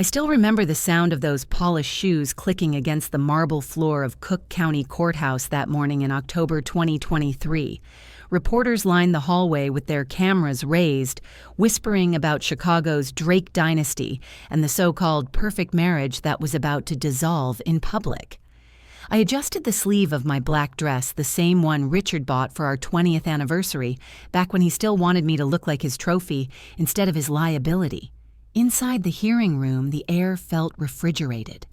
I still remember the sound of those polished shoes clicking against the marble floor of Cook County Courthouse that morning in October 2023. Reporters lined the hallway with their cameras raised, whispering about Chicago's Drake dynasty and the so-called perfect marriage that was about to dissolve in public. I adjusted the sleeve of my black dress, the same one Richard bought for our 20th anniversary, back when he still wanted me to look like his trophy instead of his liability. Inside the hearing room, the air felt refrigerated.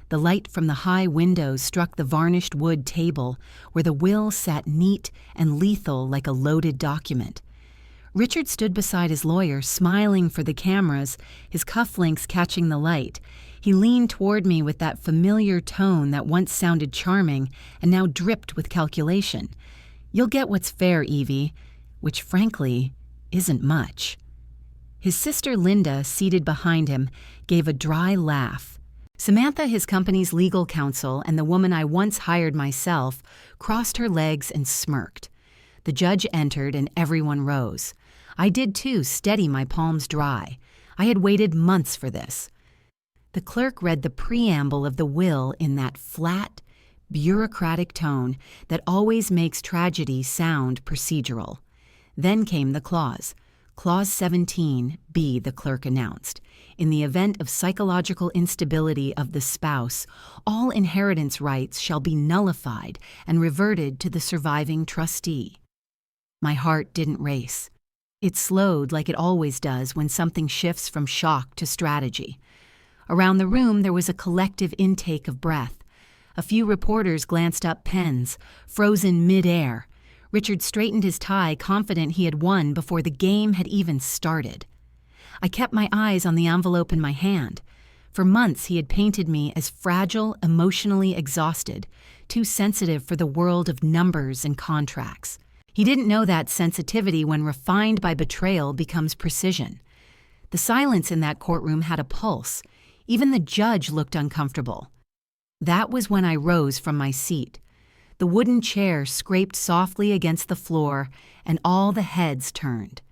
The light from the high windows struck the varnished wood table, where the will sat neat and lethal like a loaded document. Richard stood beside his lawyer, smiling for the cameras, his cufflinks catching the light. He leaned toward me with that familiar tone that once sounded charming and now dripped with calculation. "You'll get what's fair, Evie," which frankly isn't much. His sister Linda, seated behind him, gave a dry laugh. Samantha, his company's legal counsel, and the woman I once hired myself, crossed her legs and smirked. The judge entered and everyone rose. I did too, steady my palms dry. I had waited months for this. The clerk read the preamble of the will in that flat, bureaucratic tone that always makes tragedy sound procedural. Then came the clause. Clause 17B, the clerk announced. In the event of psychological instability of the spouse, all inheritance rights shall be nullified and reverted to the surviving trustee. My heart didn't race. It slowed like it always does when something shifts from shock to strategy. Around the room there was a collective intake of breath. A few reporters glanced up pens, frozen mid-air. Richard straightened his tie, confident he had won before the game had even started. I kept my eyes on the envelope in my hand. For months he had painted me as fragile, emotionally exhausted, too sensitive for the world of numbers and contracts. He didn't know that sensitivity, when refined by betrayal, becomes precision. The silence in that courtroom had a pulse. Even the judge looked uncomfortable. That was when I rose from my seat. The wooden chair scraped softly against the floor, and all the heads turned.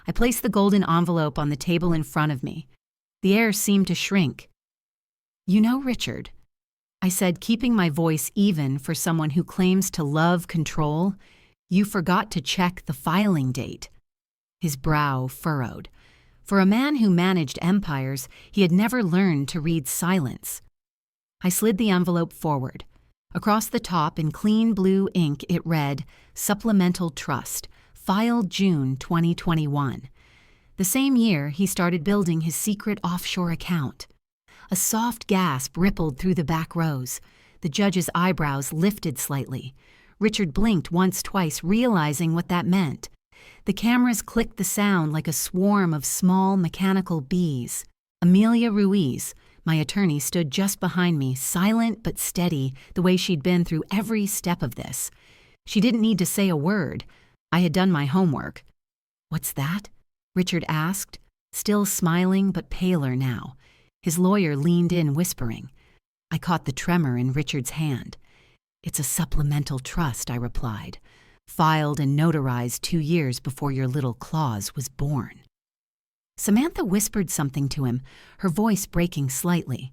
I placed the golden envelope on the table in front of me. The air seemed to shrink. "You know, Richard," I said, keeping my voice even for someone who claims to love control, "you forgot to check the filing date." His brow furrowed. For a man who managed empires, he had never learned to read silence. I slid the envelope forward. Across the top, in clean blue ink, it read, "Supplemental Trust, filed June 2021. The same year, he started building his secret offshore account. A soft gasp rippled through the back rows. The judge's eyebrows lifted slightly. Richard blinked once, twice, realizing what that meant. The cameras clicked the sound like a swarm of small mechanical bees. Amelia Ruiz, my attorney, stood just behind me, silent but steady, the way she'd been through every step of this. She didn't need to say a word. I had done my homework. "What's that?" Richard asked, still smiling but paler now. His lawyer leaned in, whispering. I caught the tremor in Richard's hand. "It's a supplemental trust," I replied, "filed and notarized 2 years before your little clause was born." Samantha whispered something to him, her voice breaking slightly.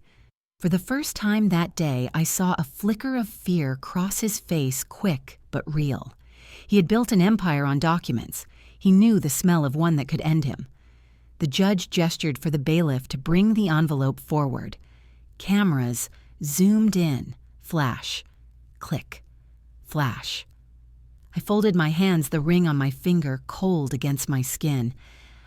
For the first time that day, I saw a flicker of fear cross his face, quick but real. He had built an empire on documents. He knew the smell of one that could end him. The judge gestured for the bailiff to bring the envelope forward. Cameras zoomed in, flash, click, flash. I folded my hands, the ring on my finger cold against my skin.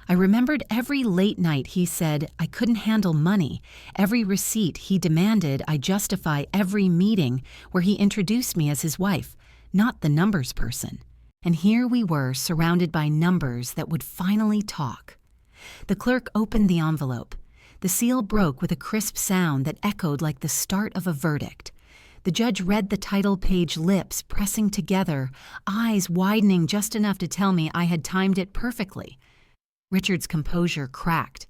I remembered every late night he said I couldn't handle money, every receipt he demanded I justify, every meeting where he introduced me as his wife, not the numbers person. And here we were, surrounded by numbers that would finally talk. The clerk opened the envelope. The seal broke with a crisp sound that echoed like the start of a verdict. The judge read the title page, lips pressing together, eyes widening just enough to tell me I had timed it perfectly. Richard's composure cracked.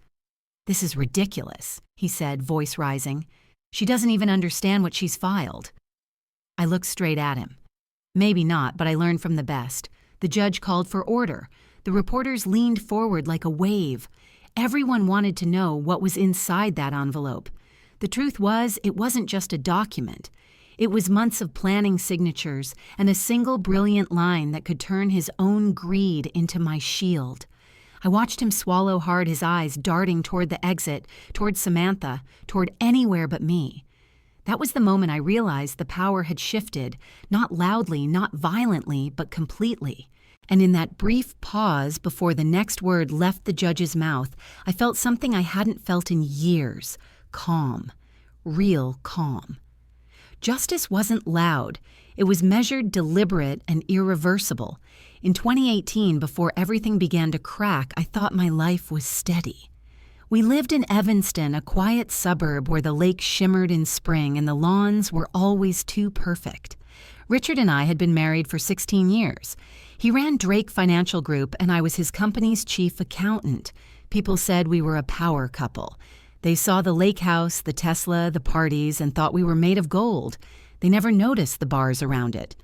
"This is ridiculous," he said, voice rising. "She doesn't even understand what she's filed." I looked straight at him. Maybe not, but I learned from the best. The judge called for order. The reporters leaned forward like a wave. Everyone wanted to know what was inside that envelope. The truth was, it wasn't just a document. It was months of planning signatures and a single brilliant line that could turn his own greed into my shield. I watched him swallow hard, his eyes darting toward the exit, toward Samantha, toward anywhere but me. That was the moment I realized the power had shifted, not loudly, not violently, but completely. And in that brief pause before the next word left the judge's mouth, I felt something I hadn't felt in years. Calm. Real calm. Justice wasn't loud. It was measured, deliberate, and irreversible. In 2018, before everything began to crack, I thought my life was steady. We lived in Evanston, a quiet suburb where the lake shimmered in spring and the lawns were always too perfect. Richard and I had been married for 16 years. He ran Drake Financial Group, and I was his company's chief accountant. People said we were a power couple. They saw the lake house, the Tesla, the parties, and thought we were made of gold. They never noticed the bars around it.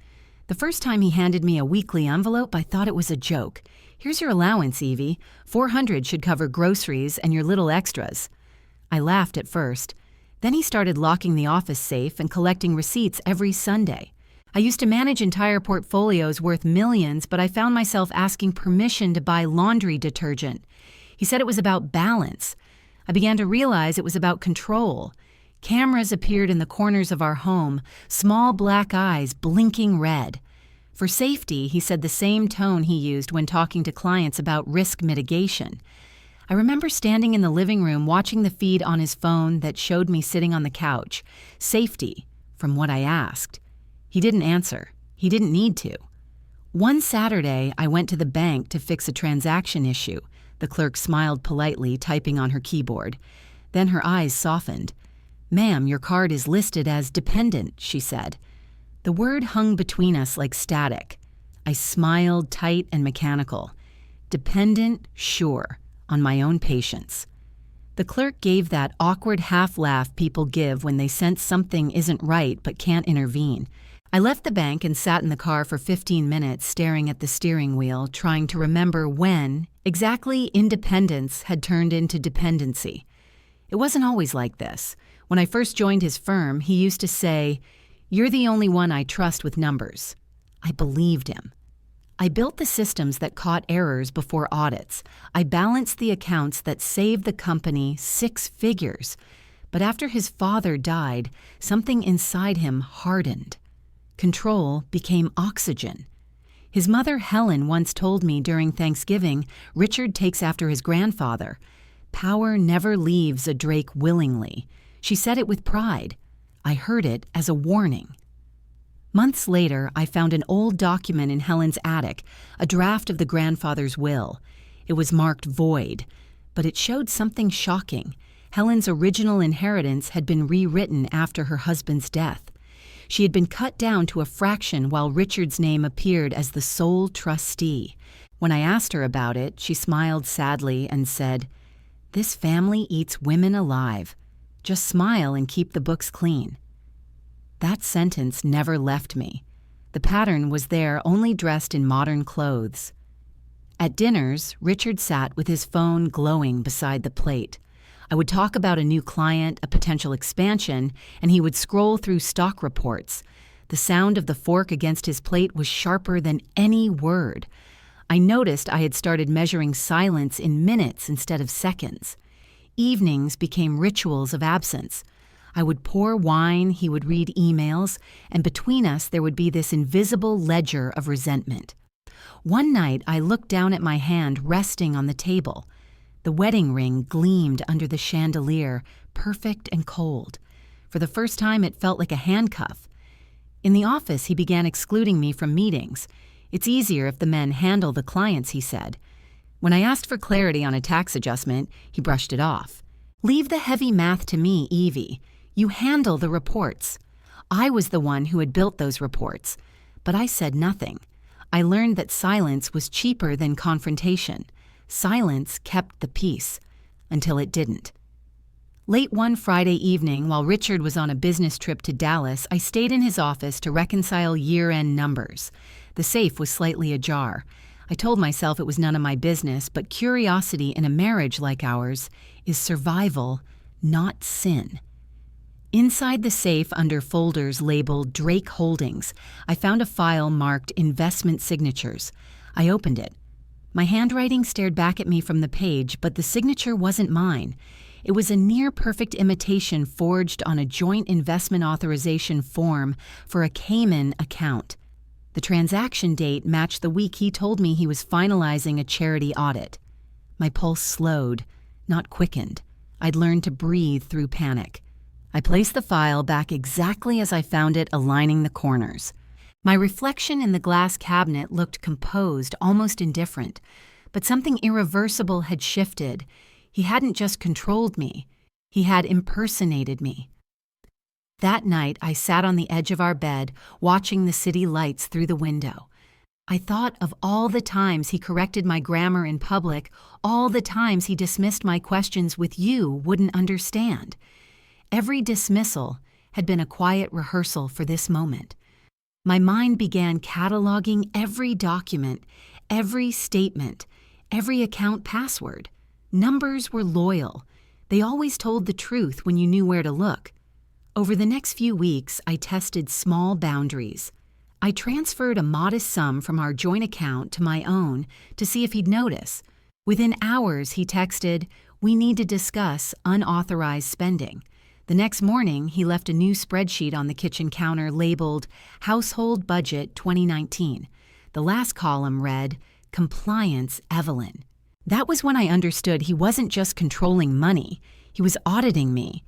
The first time he handed me a weekly envelope, I thought it was a joke. "Here's your allowance, Evie. $400 should cover groceries and your little extras." I laughed at first. Then he started locking the office safe and collecting receipts every Sunday. I used to manage entire portfolios worth millions, but I found myself asking permission to buy laundry detergent. He said it was about balance. I began to realize it was about control. Cameras appeared in the corners of our home, small black eyes blinking red. For safety, he said the same tone he used when talking to clients about risk mitigation. I remember standing in the living room watching the feed on his phone that showed me sitting on the couch. Safety, from what I asked. He didn't answer. He didn't need to. One Saturday, I went to the bank to fix a transaction issue. The clerk smiled politely, typing on her keyboard. Then her eyes softened. "Ma'am, your card is listed as dependent," she said. The word hung between us like static. I smiled, tight and mechanical. Dependent, sure, on my own patience. The clerk gave that awkward half-laugh people give when they sense something isn't right but can't intervene. I left the bank and sat in the car for 15 minutes staring at the steering wheel, trying to remember when exactly independence had turned into dependency. It wasn't always like this. When I first joined his firm, he used to say, "You're the only one I trust with numbers." I believed him. I built the systems that caught errors before audits. I balanced the accounts that saved the company 6 figures. But after his father died, something inside him hardened. Control became oxygen. His mother, Helen, once told me during Thanksgiving, Richard takes after his grandfather. Power never leaves a Drake willingly. She said it with pride. I heard it as a warning. Months later, I found an old document in Helen's attic, a draft of the grandfather's will. It was marked void, but it showed something shocking. Helen's original inheritance had been rewritten after her husband's death. She had been cut down to a fraction while Richard's name appeared as the sole trustee. When I asked her about it, she smiled sadly and said, "This family eats women alive. Just smile and keep the books clean." That sentence never left me. The pattern was there, only dressed in modern clothes. At dinners, Richard sat with his phone glowing beside the plate. I would talk about a new client, a potential expansion, and he would scroll through stock reports. The sound of the fork against his plate was sharper than any word. I noticed I had started measuring silence in minutes instead of seconds. Evenings became rituals of absence. I would pour wine, he would read emails, and between us there would be this invisible ledger of resentment. One night I looked down at my hand resting on the table. The wedding ring gleamed under the chandelier, perfect and cold. For the first time it felt like a handcuff. In the office he began excluding me from meetings. "It's easier if the men handle the clients," he said. When I asked for clarity on a tax adjustment, he brushed it off. "Leave the heavy math to me, Evie. You handle the reports." I was the one who had built those reports, but I said nothing. I learned that silence was cheaper than confrontation. Silence kept the peace, until it didn't. Late one Friday evening, while Richard was on a business trip to Dallas, I stayed in his office to reconcile year-end numbers. The safe was slightly ajar. I told myself it was none of my business, but curiosity in a marriage like ours is survival, not sin. Inside the safe under folders labeled Drake Holdings, I found a file marked Investment Signatures. I opened it. My handwriting stared back at me from the page, but the signature wasn't mine. It was a near-perfect imitation forged on a joint investment authorization form for a Cayman account. The transaction date matched the week he told me he was finalizing a charity audit. My pulse slowed, not quickened. I'd learned to breathe through panic. I placed the file back exactly as I found it, aligning the corners. My reflection in the glass cabinet looked composed, almost indifferent, but something irreversible had shifted. He hadn't just controlled me, he had impersonated me. That night, I sat on the edge of our bed, watching the city lights through the window. I thought of all the times he corrected my grammar in public, all the times he dismissed my questions with "you wouldn't understand." Every dismissal had been a quiet rehearsal for this moment. My mind began cataloging every document, every statement, every account password. Numbers were loyal. They always told the truth when you knew where to look. Over the next few weeks, I tested small boundaries. I transferred a modest sum from our joint account to my own to see if he'd notice. Within hours, he texted, "We need to discuss unauthorized spending." The next morning, he left a new spreadsheet on the kitchen counter labeled Household Budget 2019. The last column read, "Compliance Evelyn." That was when I understood he wasn't just controlling money, he was auditing me.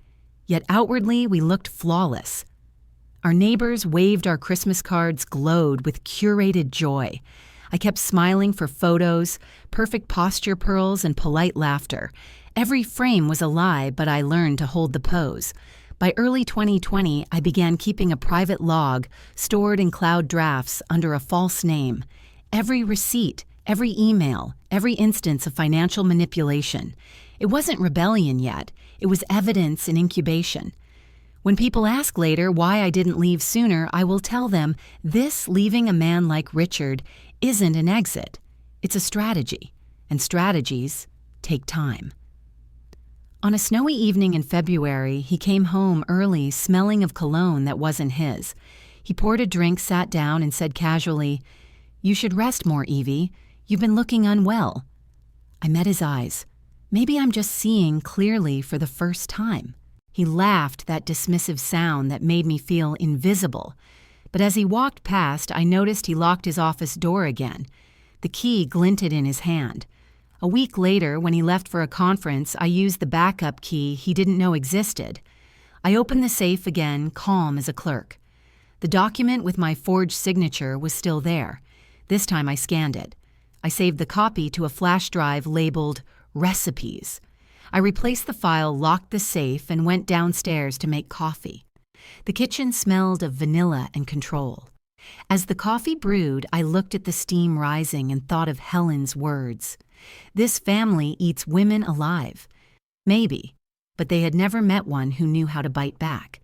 Yet outwardly, we looked flawless. Our neighbors waved our Christmas cards, glowed with curated joy. I kept smiling for photos, perfect posture pearls, and polite laughter. Every frame was a lie, but I learned to hold the pose. By early 2020, I began keeping a private log stored in cloud drafts under a false name. Every receipt, every email, every instance of financial manipulation. It wasn't rebellion yet. It was evidence in incubation. When people ask later why I didn't leave sooner, I will tell them this leaving a man like Richard isn't an exit. It's a strategy, and strategies take time. On a snowy evening in February, he came home early, smelling of cologne that wasn't his. He poured a drink, sat down, and said casually, "You should rest more, Evie. You've been looking unwell." I met his eyes. Maybe I'm just seeing clearly for the first time. He laughed, that dismissive sound that made me feel invisible. But as he walked past, I noticed he locked his office door again. The key glinted in his hand. A week later, when he left for a conference, I used the backup key he didn't know existed. I opened the safe again, calm as a clerk. The document with my forged signature was still there. This time I scanned it. I saved the copy to a flash drive labeled Recipes. I replaced the file, locked the safe, and went downstairs to make coffee. The kitchen smelled of vanilla and control. As the coffee brewed, I looked at the steam rising and thought of Helen's words. This family eats women alive. Maybe, but they had never met one who knew how to bite back.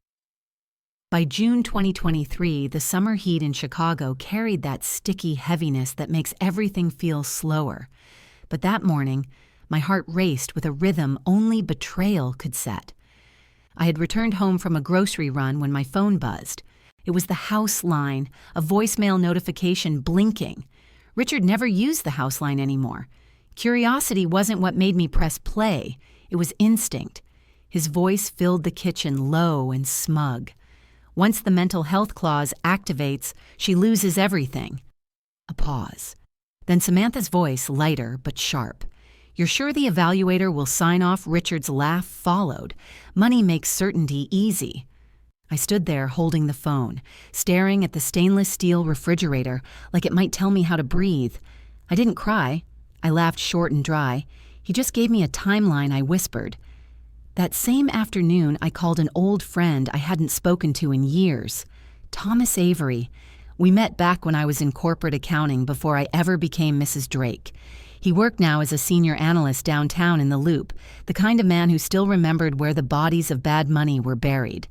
By June 2023, the summer heat in Chicago carried that sticky heaviness that makes everything feel slower. But that morning, my heart raced with a rhythm only betrayal could set. I had returned home from a grocery run when my phone buzzed. It was the house line, a voicemail notification blinking. Richard never used the house line anymore. Curiosity wasn't what made me press play. It was instinct. His voice filled the kitchen low and smug. Once the mental health clause activates, she loses everything. A pause. Then Samantha's voice, lighter but sharp. "You're sure the evaluator will sign off?" Richard's laugh followed. "Money makes certainty easy." I stood there holding the phone, staring at the stainless steel refrigerator like it might tell me how to breathe. I didn't cry. I laughed short and dry. He just gave me a timeline, I whispered. That same afternoon, I called an old friend I hadn't spoken to in years, Thomas Avery. We met back when I was in corporate accounting before I ever became Mrs. Drake. He worked now as a senior analyst downtown in the Loop, the kind of man who still remembered where the bodies of bad money were buried.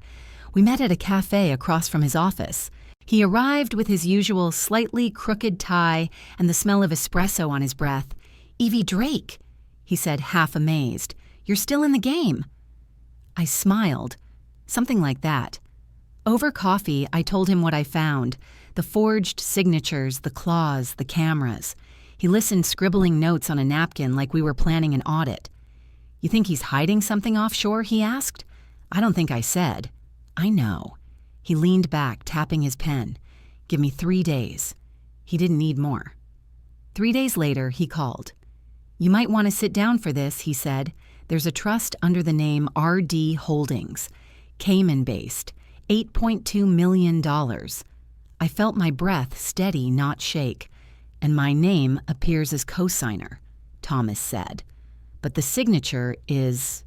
We met at a cafe across from his office. He arrived with his usual slightly crooked tie and the smell of espresso on his breath. "Evie Drake," he said, half amazed. "You're still in the game." I smiled. Something like that. Over coffee, I told him what I found: the forged signatures, the claws, the cameras. He listened, scribbling notes on a napkin like we were planning an audit. "You think he's hiding something offshore?" he asked. I don't think I said. "I know." He leaned back, tapping his pen. "Give me 3 days." He didn't need more. 3 days later, he called. "You might want to sit down for this," he said. "There's a trust under the name RD Holdings, Cayman-based, $8.2 million. I felt my breath steady, not shake. "And my name appears as cosigner," Thomas said. "But the signature is,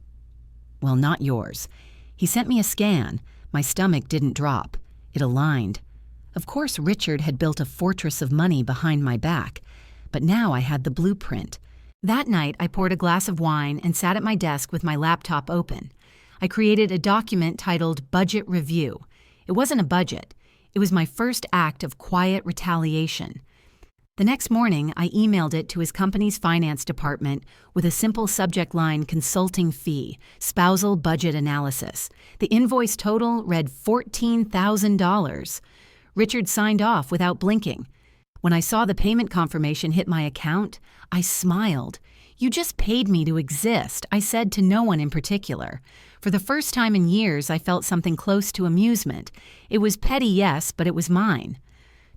well, not yours." He sent me a scan. My stomach didn't drop. It aligned. Of course, Richard had built a fortress of money behind my back, but now I had the blueprint. That night, I poured a glass of wine and sat at my desk with my laptop open. I created a document titled Budget Review. It wasn't a budget. It was my first act of quiet retaliation. The next morning, I emailed it to his company's finance department with a simple subject line: consulting fee, spousal budget analysis. The invoice total read $14,000. Richard signed off without blinking. When I saw the payment confirmation hit my account, I smiled. "You just paid me to exist," I said to no one in particular. For the first time in years, I felt something close to amusement. It was petty, yes, but it was mine.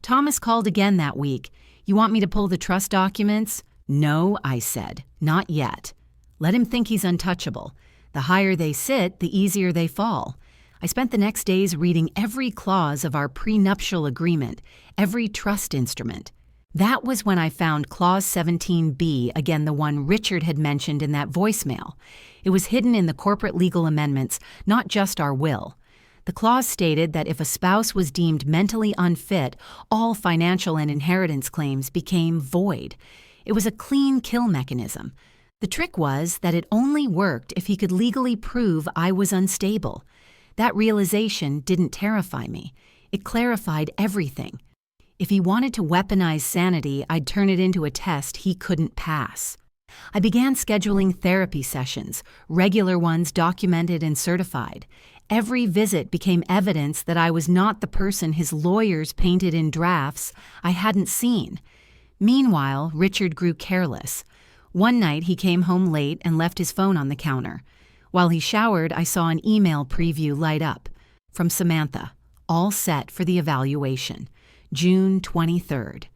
Thomas called again that week. "You want me to pull the trust documents?" "No," I said. "Not yet. Let him think he's untouchable. The higher they sit, the easier they fall." I spent the next days reading every clause of our prenuptial agreement, every trust instrument. That was when I found Clause 17B, again the one Richard had mentioned in that voicemail. It was hidden in the corporate legal amendments, not just our will. The clause stated that if a spouse was deemed mentally unfit, all financial and inheritance claims became void. It was a clean kill mechanism. The trick was that it only worked if he could legally prove I was unstable. That realization didn't terrify me. It clarified everything. If he wanted to weaponize sanity, I'd turn it into a test he couldn't pass. I began scheduling therapy sessions, regular ones documented and certified. Every visit became evidence that I was not the person his lawyers painted in drafts I hadn't seen. Meanwhile, Richard grew careless. One night he came home late and left his phone on the counter. While he showered, I saw an email preview light up. From Samantha, all set for the evaluation. June 23rd.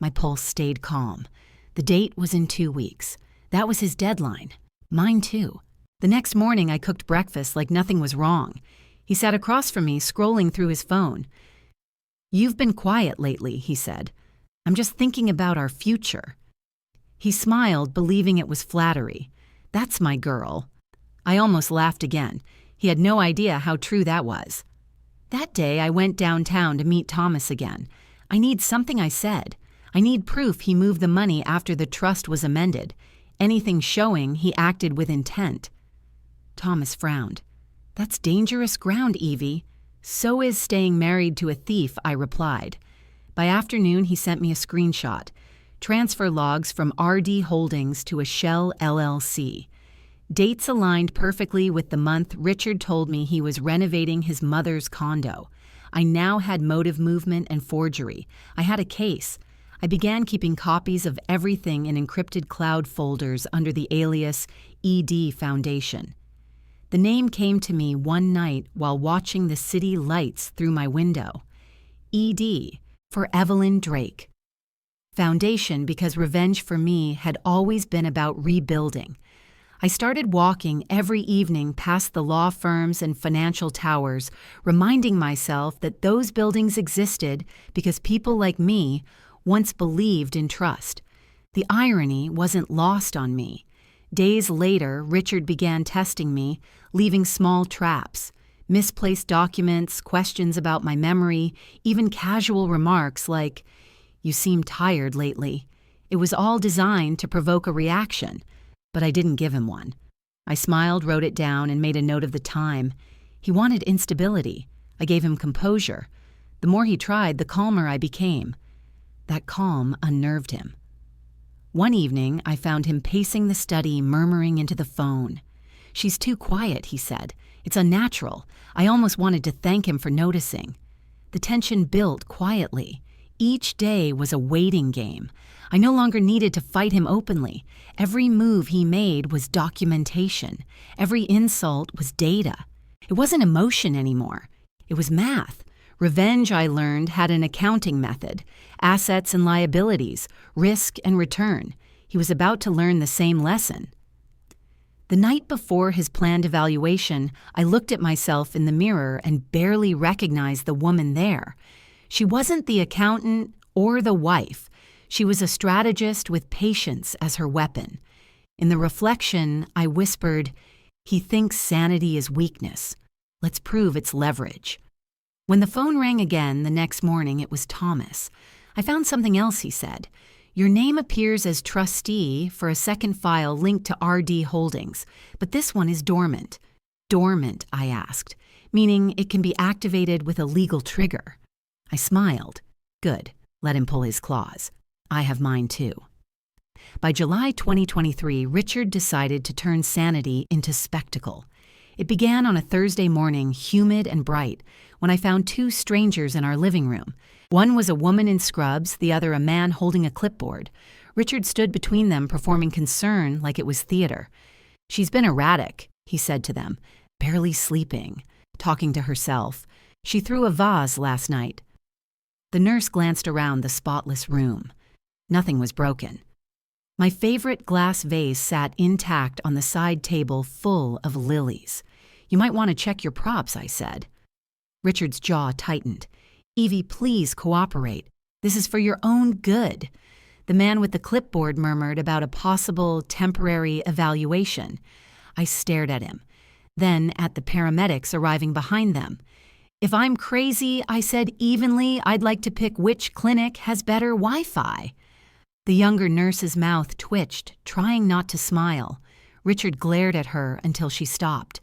My pulse stayed calm. The date was in 2 weeks. That was his deadline. Mine too. The next morning, I cooked breakfast like nothing was wrong. He sat across from me, scrolling through his phone. "You've been quiet lately," he said. "I'm just thinking about our future." He smiled, believing it was flattery. "That's my girl." I almost laughed again. He had no idea how true that was. That day, I went downtown to meet Thomas again. I need something, I said. I need proof he moved the money after the trust was amended. Anything showing he acted with intent. Thomas frowned. "That's dangerous ground, Evie." "So is staying married to a thief," I replied. By afternoon, he sent me a screenshot. Transfer logs from RD Holdings to a Shell LLC. Dates aligned perfectly with the month Richard told me he was renovating his mother's condo. I now had motive movement and forgery. I had a case. I began keeping copies of everything in encrypted cloud folders under the alias ED Foundation. The name came to me one night while watching the city lights through my window. ED, for Evelyn Drake. Foundation, because revenge for me had always been about rebuilding. I started walking every evening past the law firms and financial towers, reminding myself that those buildings existed because people like me once believed in trust. The irony wasn't lost on me. Days later, Richard began testing me, leaving small traps, misplaced documents, questions about my memory, even casual remarks like, "You seem tired lately." It was all designed to provoke a reaction, but I didn't give him one. I smiled, wrote it down, and made a note of the time. He wanted instability. I gave him composure. The more he tried, the calmer I became. That calm unnerved him. One evening, I found him pacing the study, murmuring into the phone. "She's too quiet," he said. "It's unnatural." I almost wanted to thank him for noticing. The tension built quietly. Each day was a waiting game. I no longer needed to fight him openly. Every move he made was documentation. Every insult was data. It wasn't emotion anymore. It was math. Revenge, I learned, had an accounting method. Assets and liabilities, risk and return. He was about to learn the same lesson. The night before his planned evaluation, I looked at myself in the mirror and barely recognized the woman there. She wasn't the accountant or the wife. She was a strategist with patience as her weapon. In the reflection, I whispered, "He thinks sanity is weakness. Let's prove it's leverage." When the phone rang again the next morning, it was Thomas. "I found something else," he said. "Your name appears as trustee for a second file linked to RD Holdings, but this one is dormant." "Dormant," I asked, meaning it can be activated with a legal trigger. I smiled. Good, let him pull his claws. I have mine too. By July 2023, Richard decided to turn sanity into spectacle. It began on a Thursday morning, humid and bright, when I found two strangers in our living room. One was a woman in scrubs, the other a man holding a clipboard. Richard stood between them, performing concern like it was theater. "She's been erratic," he said to them, "barely sleeping, talking to herself. She threw a vase last night." The nurse glanced around the spotless room. Nothing was broken. My favorite glass vase sat intact on the side table full of lilies. "You might want to check your props," I said. Richard's jaw tightened. "Evie, please cooperate. This is for your own good." The man with the clipboard murmured about a possible temporary evaluation. I stared at him, then at the paramedics arriving behind them. "If I'm crazy," I said evenly, "I'd like to pick which clinic has better Wi-Fi." The younger nurse's mouth twitched, trying not to smile. Richard glared at her until she stopped.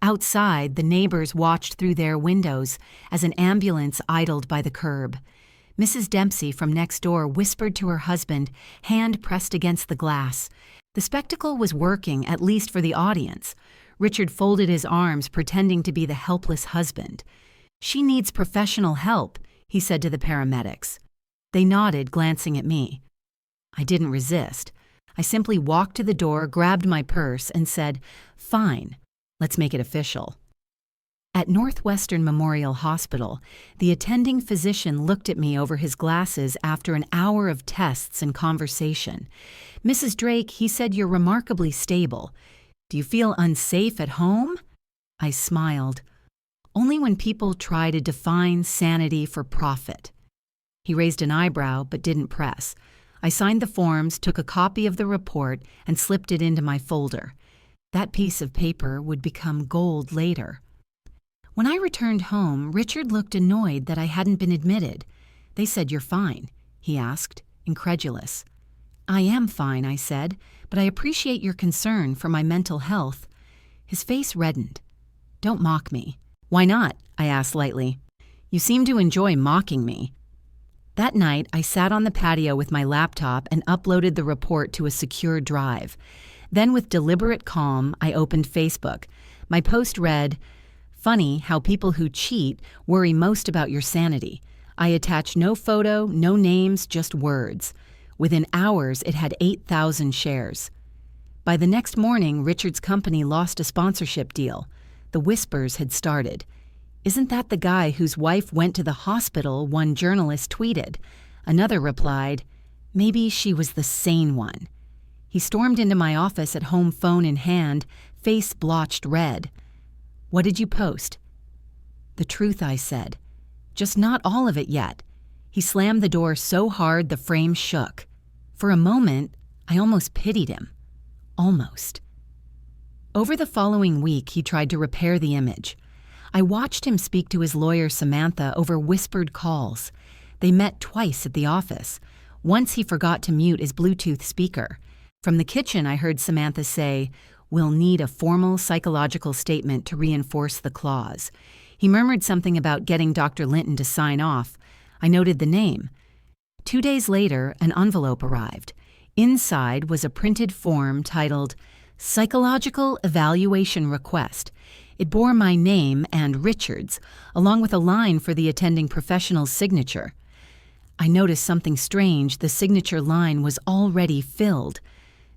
Outside, the neighbors watched through their windows as an ambulance idled by the curb. Mrs. Dempsey from next door whispered to her husband, hand pressed against the glass. The spectacle was working, at least for the audience. Richard folded his arms, pretending to be the helpless husband. "She needs professional help," he said to the paramedics. They nodded, glancing at me. I didn't resist. I simply walked to the door, grabbed my purse, and said, "Fine, let's make it official." At Northwestern Memorial Hospital, the attending physician looked at me over his glasses after an hour of tests and conversation. "Mrs. Drake," he said, "you're remarkably stable. Do you feel unsafe at home?" I smiled. "Only when people try to define sanity for profit." He raised an eyebrow but didn't press. I signed the forms, took a copy of the report, and slipped it into my folder. That piece of paper would become gold later. When I returned home, Richard looked annoyed that I hadn't been admitted. "They said you're fine," he asked, incredulous. "I am fine," I said, "but I appreciate your concern for my mental health." His face reddened. "Don't mock me." "Why not?" I asked lightly. "You seem to enjoy mocking me." That night, I sat on the patio with my laptop and uploaded the report to a secure drive. Then, with deliberate calm, I opened Facebook. My post read, "Funny how people who cheat worry most about your sanity." I attached no photo, no names, just words. Within hours, it had 8,000 shares. By the next morning, Richard's company lost a sponsorship deal. The whispers had started. "Isn't that the guy whose wife went to the hospital?" one journalist tweeted. Another replied, "Maybe she was the sane one." He stormed into my office at home, phone in hand, face blotched red. "What did you post?" "The truth," I said. "Just not all of it yet." He slammed the door so hard the frame shook. For a moment, I almost pitied him. Almost. Over the following week, he tried to repair the image. I watched him speak to his lawyer, Samantha, over whispered calls. They met twice at the office. Once he forgot to mute his Bluetooth speaker. From the kitchen, I heard Samantha say, "We'll need a formal psychological statement to reinforce the clause." He murmured something about getting Dr. Linton to sign off. I noted the name. 2 days later, an envelope arrived. Inside was a printed form titled Psychological Evaluation Request. It bore my name and Richard's, along with a line for the attending professional's signature. I noticed something strange. The signature line was already filled.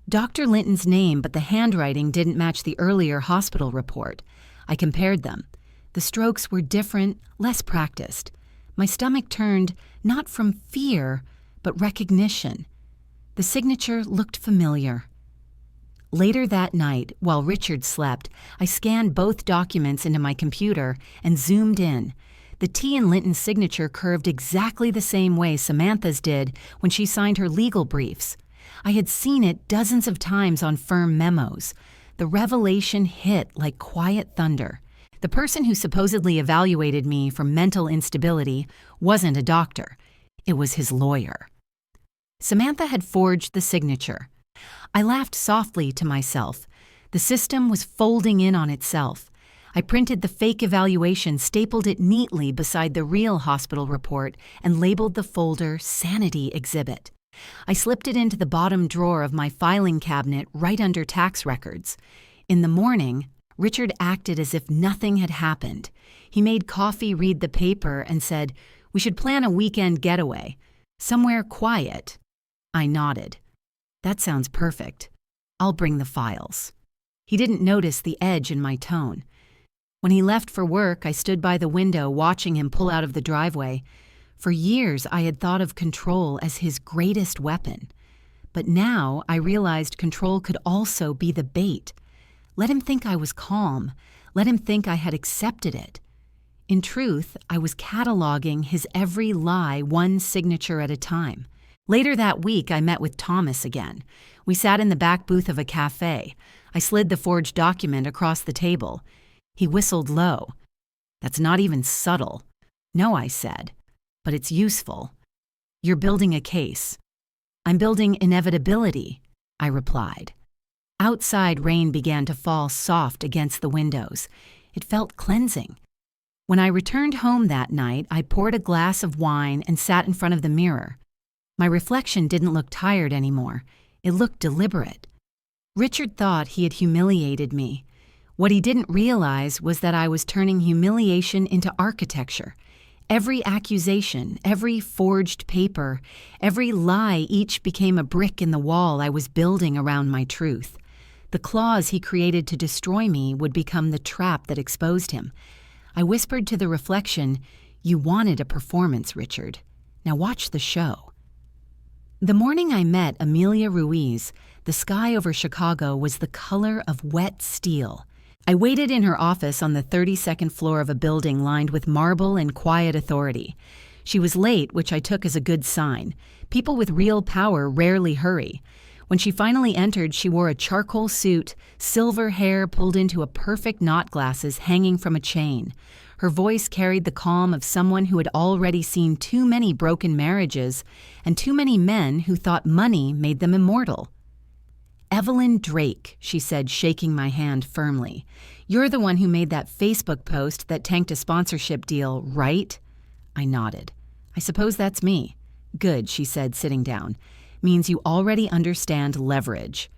Dr. Linton's name, but the handwriting didn't match the earlier hospital report. I compared them. The strokes were different, less practiced. My stomach turned, not from fear, but recognition. The signature looked familiar. Later that night, while Richard slept, I scanned both documents into my computer and zoomed in. The T in Linton's signature curved exactly the same way Samantha's did when she signed her legal briefs. I had seen it dozens of times on firm memos. The revelation hit like quiet thunder. The person who supposedly evaluated me for mental instability wasn't a doctor. It was his lawyer. Samantha had forged the signature. I laughed softly to myself. The system was folding in on itself. I printed the fake evaluation, stapled it neatly beside the real hospital report, and labeled the folder Sanity Exhibit. I slipped it into the bottom drawer of my filing cabinet right under tax records. In the morning, Richard acted as if nothing had happened. He made Coffee read the paper and said, "We should plan a weekend getaway. Somewhere quiet." I nodded. "That sounds perfect. I'll bring the files." He didn't notice the edge in my tone. When he left for work, I stood by the window watching him pull out of the driveway. For years, I had thought of control as his greatest weapon. But now I realized control could also be the bait. Let him think I was calm. Let him think I had accepted it. In truth, I was cataloging his every lie one signature at a time. Later that week, I met with Thomas again. We sat in the back booth of a cafe. I slid the forged document across the table. He whistled low. "That's not even subtle." "No," I said, "but it's useful. You're building a case." "I'm building inevitability," I replied. Outside, rain began to fall soft against the windows. It felt cleansing. When I returned home that night, I poured a glass of wine and sat in front of the mirror. My reflection didn't look tired anymore. It looked deliberate. Richard thought he had humiliated me. What he didn't realize was that I was turning humiliation into architecture. Every accusation, every forged paper, every lie each became a brick in the wall I was building around my truth. The claws he created to destroy me would become the trap that exposed him. I whispered to the reflection, "You wanted a performance, Richard. Now watch the show." The morning I met Amelia Ruiz, the sky over Chicago was the color of wet steel. I waited in her office on the 32nd floor of a building lined with marble and quiet authority. She was late, which I took as a good sign. People with real power rarely hurry. When she finally entered, she wore a charcoal suit, silver hair pulled into a perfect knot, glasses hanging from a chain. Her voice carried the calm of someone who had already seen too many broken marriages and too many men who thought money made them immortal. "Evelyn Drake," she said, shaking my hand firmly. "You're the one who made that Facebook post that tanked a sponsorship deal, right?" I nodded. "I suppose that's me." "Good," she said, sitting down. "Means you already understand leverage."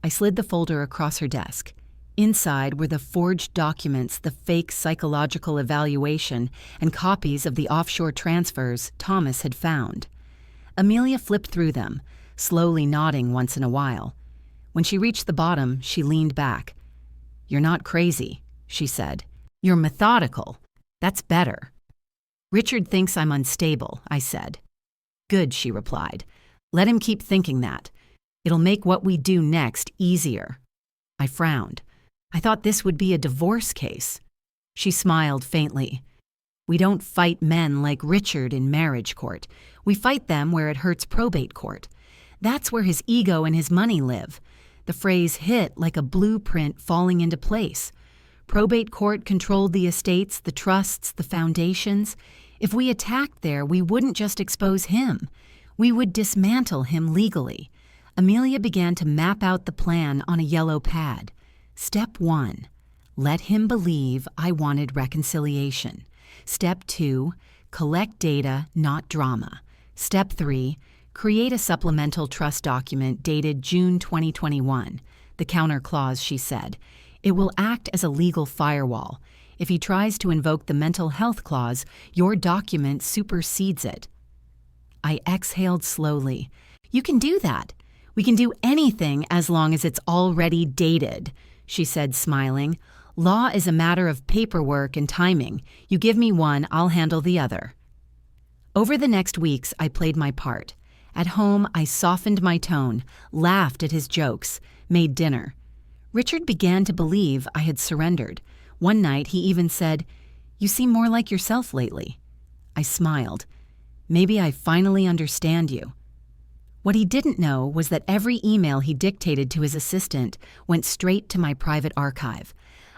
I slid the folder across her desk. Inside were the forged documents, the fake psychological evaluation, and copies of the offshore transfers Thomas had found. Amelia flipped through them, slowly nodding once in a while. When she reached the bottom, she leaned back. "You're not crazy," she said. "You're methodical. That's better." "Richard thinks I'm unstable," I said. "Good," she replied. "Let him keep thinking that. It'll make what we do next easier." I frowned. I thought this would be a divorce case. She smiled faintly. "We don't fight men like Richard in marriage court. We fight them where it hurts probate court. That's where his ego and his money live." The phrase hit like a blueprint falling into place. Probate court controlled the estates, the trusts, the foundations. If we attacked there, we wouldn't just expose him. We would dismantle him legally. Amelia began to map out the plan on a yellow pad. Step 1, Let him believe I wanted reconciliation. Step 2, collect data, not drama. Step 3, create a supplemental trust document dated June 2021. The counter clause, she said. It will act as a legal firewall. If he tries to invoke the mental health clause, your document supersedes it. I exhaled slowly. You can do that. We can do anything as long as it's already dated, she said, smiling. Law is a matter of paperwork and timing. You give me one, I'll handle the other. Over the next weeks, I played my part. At home, I softened my tone, laughed at his jokes, made dinner. Richard began to believe I had surrendered. One night, he even said, "You seem more like yourself lately." I smiled. Maybe I finally understand you. What he didn't know was that every email he dictated to his assistant went straight to my private archive.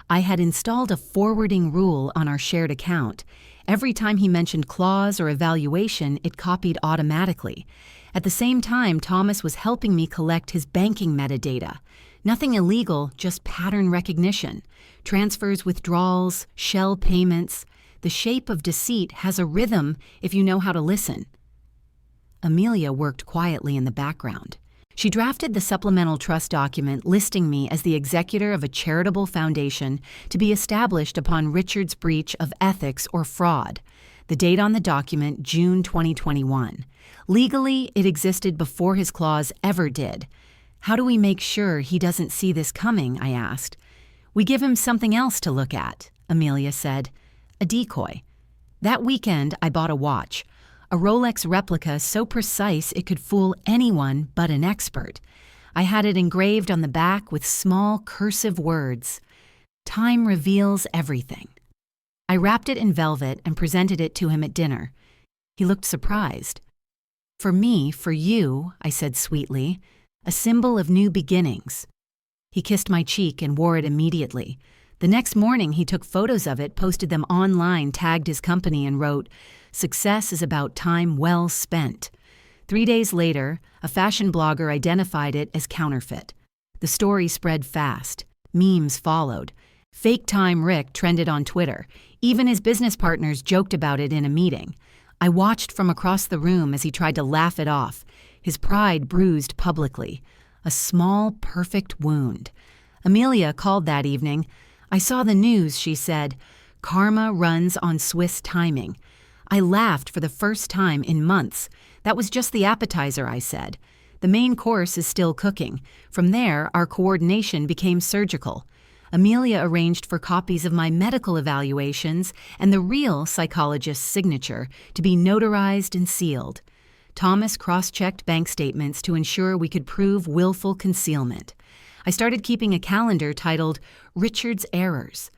I had installed a forwarding rule on our shared account. Every time he mentioned clause or evaluation, it copied automatically. At the same time, Thomas was helping me collect his banking metadata. Nothing illegal, just pattern recognition. Transfers, withdrawals, shell payments. The shape of deceit has a rhythm if you know how to listen. Amelia worked quietly in the background. She drafted the supplemental trust document listing me as the executor of a charitable foundation to be established upon Richard's breach of ethics or fraud. The date on the document, June 2021. Legally, it existed before his clause ever did. How do we make sure he doesn't see this coming, I asked. We give him something else to look at, Amelia said. A decoy. That weekend, I bought a watch. A Rolex replica so precise it could fool anyone but an expert. I had it engraved on the back with small cursive words. Time reveals everything. I wrapped it in velvet and presented it to him at dinner. He looked surprised. For me, for you, I said sweetly, a symbol of new beginnings. He kissed my cheek and wore it immediately. The next morning, he took photos of it, posted them online, tagged his company, and wrote, "Success is about time well spent." 3 days later, a fashion blogger identified it as counterfeit. The story spread fast. Memes followed. Fake Time Rick trended on Twitter. Even his business partners joked about it in a meeting. I watched from across the room as he tried to laugh it off, his pride bruised publicly. A small, perfect wound. Amelia called that evening. I saw the news, she said. Karma runs on Swiss timing. I laughed for the first time in months. That was just the appetizer, I said. The main course is still cooking. From there, our coordination became surgical. Amelia arranged for copies of my medical evaluations and the real psychologist's signature to be notarized and sealed. Thomas cross-checked bank statements to ensure we could prove willful concealment. I started keeping a calendar titled Richard's Errors.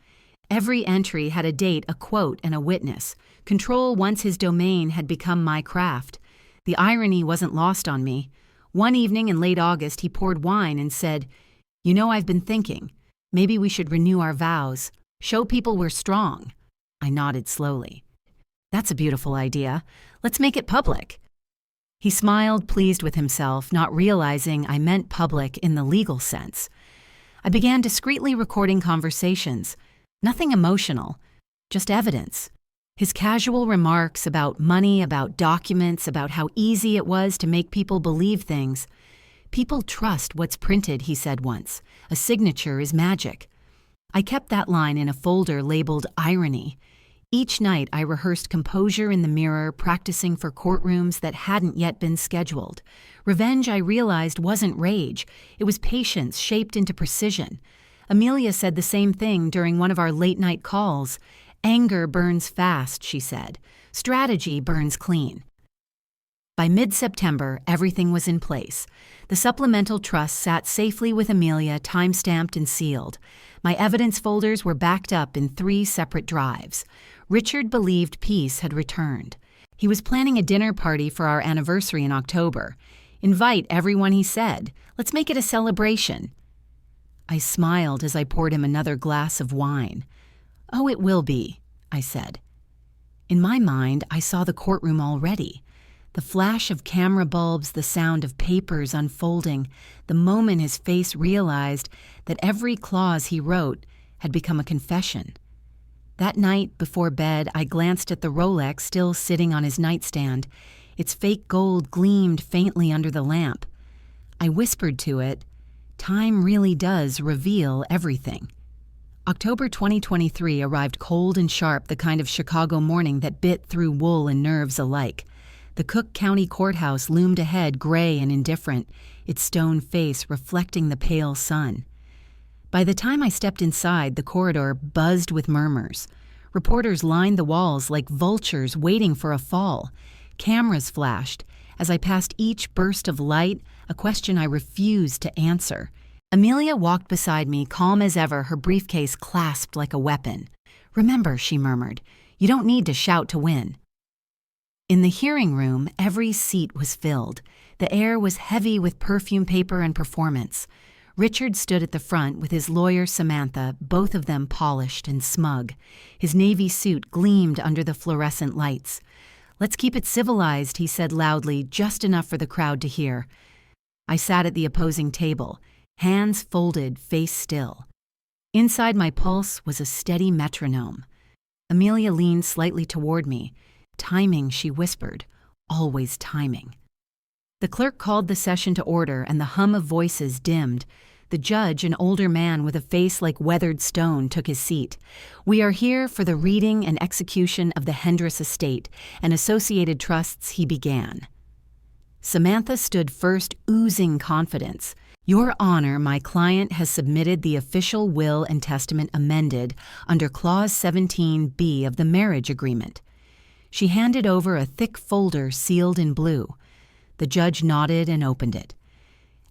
Every entry had a date, a quote, and a witness. Control once his domain had become my craft. The irony wasn't lost on me. One evening in late August, he poured wine and said, "You know, I've been thinking. Maybe we should renew our vows. Show people we're strong." I nodded slowly. "That's a beautiful idea. Let's make it public." He smiled, pleased with himself, not realizing I meant public in the legal sense. I began discreetly recording conversations. Nothing emotional, just evidence. His casual remarks about money, about documents, about how easy it was to make people believe things. People trust what's printed, he said once. A signature is magic. I kept that line in a folder labeled irony. Each night I rehearsed composure in the mirror, practicing for courtrooms that hadn't yet been scheduled. Revenge, I realized, wasn't rage. It was patience shaped into precision. Amelia said the same thing during one of our late-night calls. Anger burns fast, she said. Strategy burns clean. By mid-September, everything was in place. The supplemental trust sat safely with Amelia, time-stamped and sealed. My evidence folders were backed up in 3 separate drives. Richard believed peace had returned. He was planning a dinner party for our anniversary in October. Invite everyone, he said. Let's make it a celebration. I smiled as I poured him another glass of wine. Oh, it will be, I said. In my mind, I saw the courtroom already. The flash of camera bulbs, the sound of papers unfolding, the moment his face realized that every clause he wrote had become a confession. That night, before bed, I glanced at the Rolex still sitting on his nightstand. Its fake gold gleamed faintly under the lamp. I whispered to it, "Time really does reveal everything." October 2023 arrived cold and sharp, the kind of Chicago morning that bit through wool and nerves alike. The Cook County Courthouse loomed ahead, gray and indifferent, its stone face reflecting the pale sun. By the time I stepped inside, the corridor buzzed with murmurs. Reporters lined the walls like vultures waiting for a fall. Cameras flashed. As I passed each burst of light, a question I refused to answer. Amelia walked beside me, calm as ever, her briefcase clasped like a weapon. "Remember," she murmured, "you don't need to shout to win." In the hearing room, every seat was filled. The air was heavy with perfume paper and performance. Richard stood at the front with his lawyer Samantha, both of them polished and smug. His navy suit gleamed under the fluorescent lights. "Let's keep it civilized," he said loudly, just enough for the crowd to hear. I sat at the opposing table, hands folded, face still. Inside my pulse was a steady metronome. Amelia leaned slightly toward me. "Timing," she whispered. "Always timing." The clerk called the session to order, and the hum of voices dimmed. The judge, an older man with a face like weathered stone, took his seat. "We are here for the reading and execution of the Hendress estate and associated trusts," he began. Samantha stood first, oozing confidence. "Your Honor, my client has submitted the official will and testament amended under Clause 17B of the marriage agreement." She handed over a thick folder sealed in blue. The judge nodded and opened it.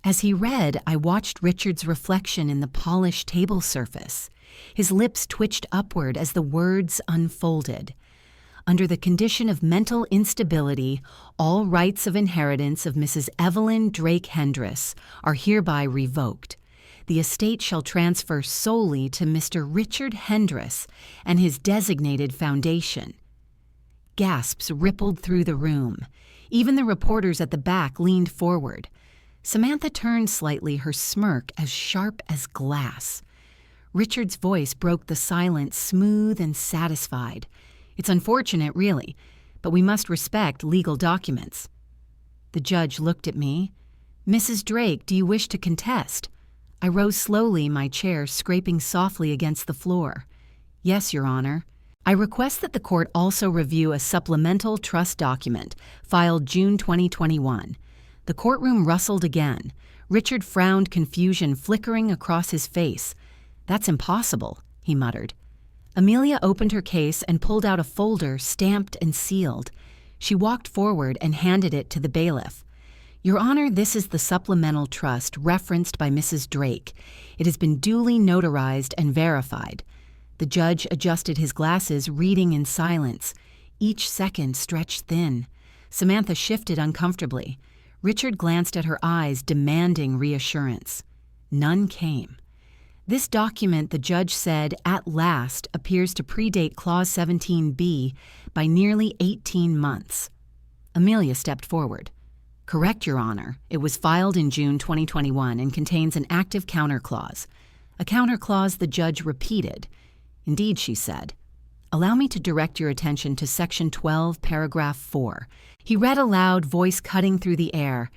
As he read, I watched Richard's reflection in the polished table surface. His lips twitched upward as the words unfolded. "Under the condition of mental instability, all rights of inheritance of Mrs. Evelyn Drake Hendress are hereby revoked. The estate shall transfer solely to Mr. Richard Hendress and his designated foundation." Gasps rippled through the room. Even the reporters at the back leaned forward. Samantha turned slightly, her smirk as sharp as glass. Richard's voice broke the silence, smooth and satisfied. "It's unfortunate, really, but we must respect legal documents." The judge looked at me. "Mrs. Drake, do you wish to contest?" I rose slowly, my chair scraping softly against the floor. "Yes, Your Honor. I request that the court also review a supplemental trust document filed June 2021. The courtroom rustled again. Richard frowned, confusion flickering across his face. "That's impossible," he muttered. Amelia opened her case and pulled out a folder stamped and sealed. She walked forward and handed it to the bailiff. "Your Honor, this is the supplemental trust referenced by Mrs. Drake. It has been duly notarized and verified." The judge adjusted his glasses, reading in silence. Each second stretched thin. Samantha shifted uncomfortably. Richard glanced at her eyes, demanding reassurance. None came. "This document," the judge said, "at last appears to predate Clause 17B by nearly 18 months. Amelia stepped forward. "Correct, Your Honor. It was filed in June 2021 and contains an active counterclause." A counterclause the judge repeated. "Indeed," she said. "Allow me to direct your attention to Section 12, Paragraph 4. He read aloud, voice cutting through the air.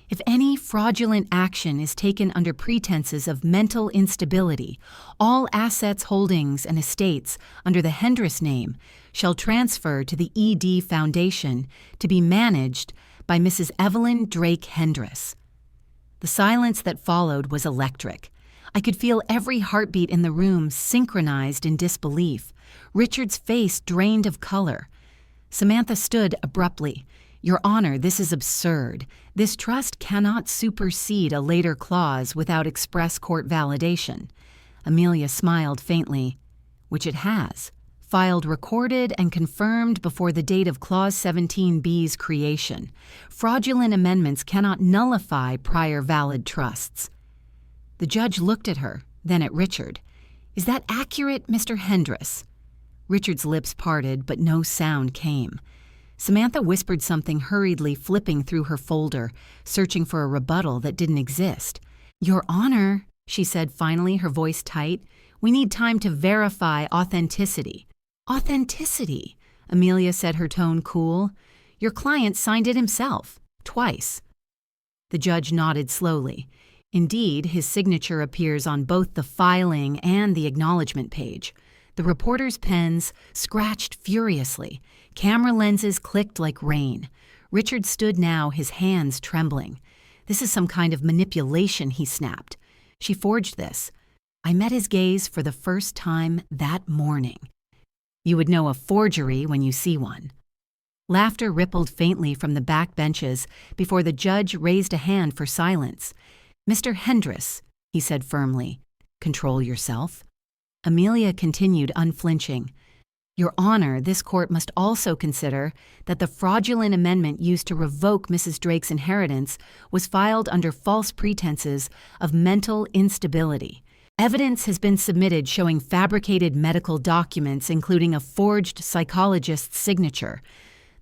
"If any fraudulent action is taken under pretenses of mental instability, all assets, holdings, and estates under the Hendress name shall transfer to the ED Foundation to be managed by Mrs. Evelyn Drake Hendress." The silence that followed was electric. I could feel every heartbeat in the room synchronized in disbelief. Richard's face drained of color. Samantha stood abruptly. "Your Honor, this is absurd. This trust cannot supersede a later clause without express court validation." Amelia smiled faintly. "Which it has. Filed, recorded, and confirmed before the date of Clause 17B's creation. Fraudulent amendments cannot nullify prior valid trusts." The judge looked at her, then at Richard. "Is that accurate, Mr. Hendress?" Richard's lips parted, but no sound came. Samantha whispered something hurriedly, flipping through her folder, searching for a rebuttal that didn't exist. "Your Honor," she said finally, her voice tight, We need time to verify authenticity." "Authenticity," Amelia said, her tone cool. "Your client signed it himself, twice." The judge nodded slowly. Indeed, his signature appears on both the filing and the acknowledgement page. The reporters' pens scratched furiously. Camera lenses clicked like rain. Richard stood now, his hands trembling. "This is some kind of manipulation," he snapped. "She forged this." I met his gaze for the first time that morning. You would know a forgery when you see one. Laughter rippled faintly from the back benches before the judge raised a hand for silence. "Mr. Hendress," he said firmly, "control yourself." Amelia continued unflinching. "Your Honor, this court must also consider that the fraudulent amendment used to revoke Mrs. Drake's inheritance was filed under false pretenses of mental instability. Evidence has been submitted showing fabricated medical documents, including a forged psychologist's signature."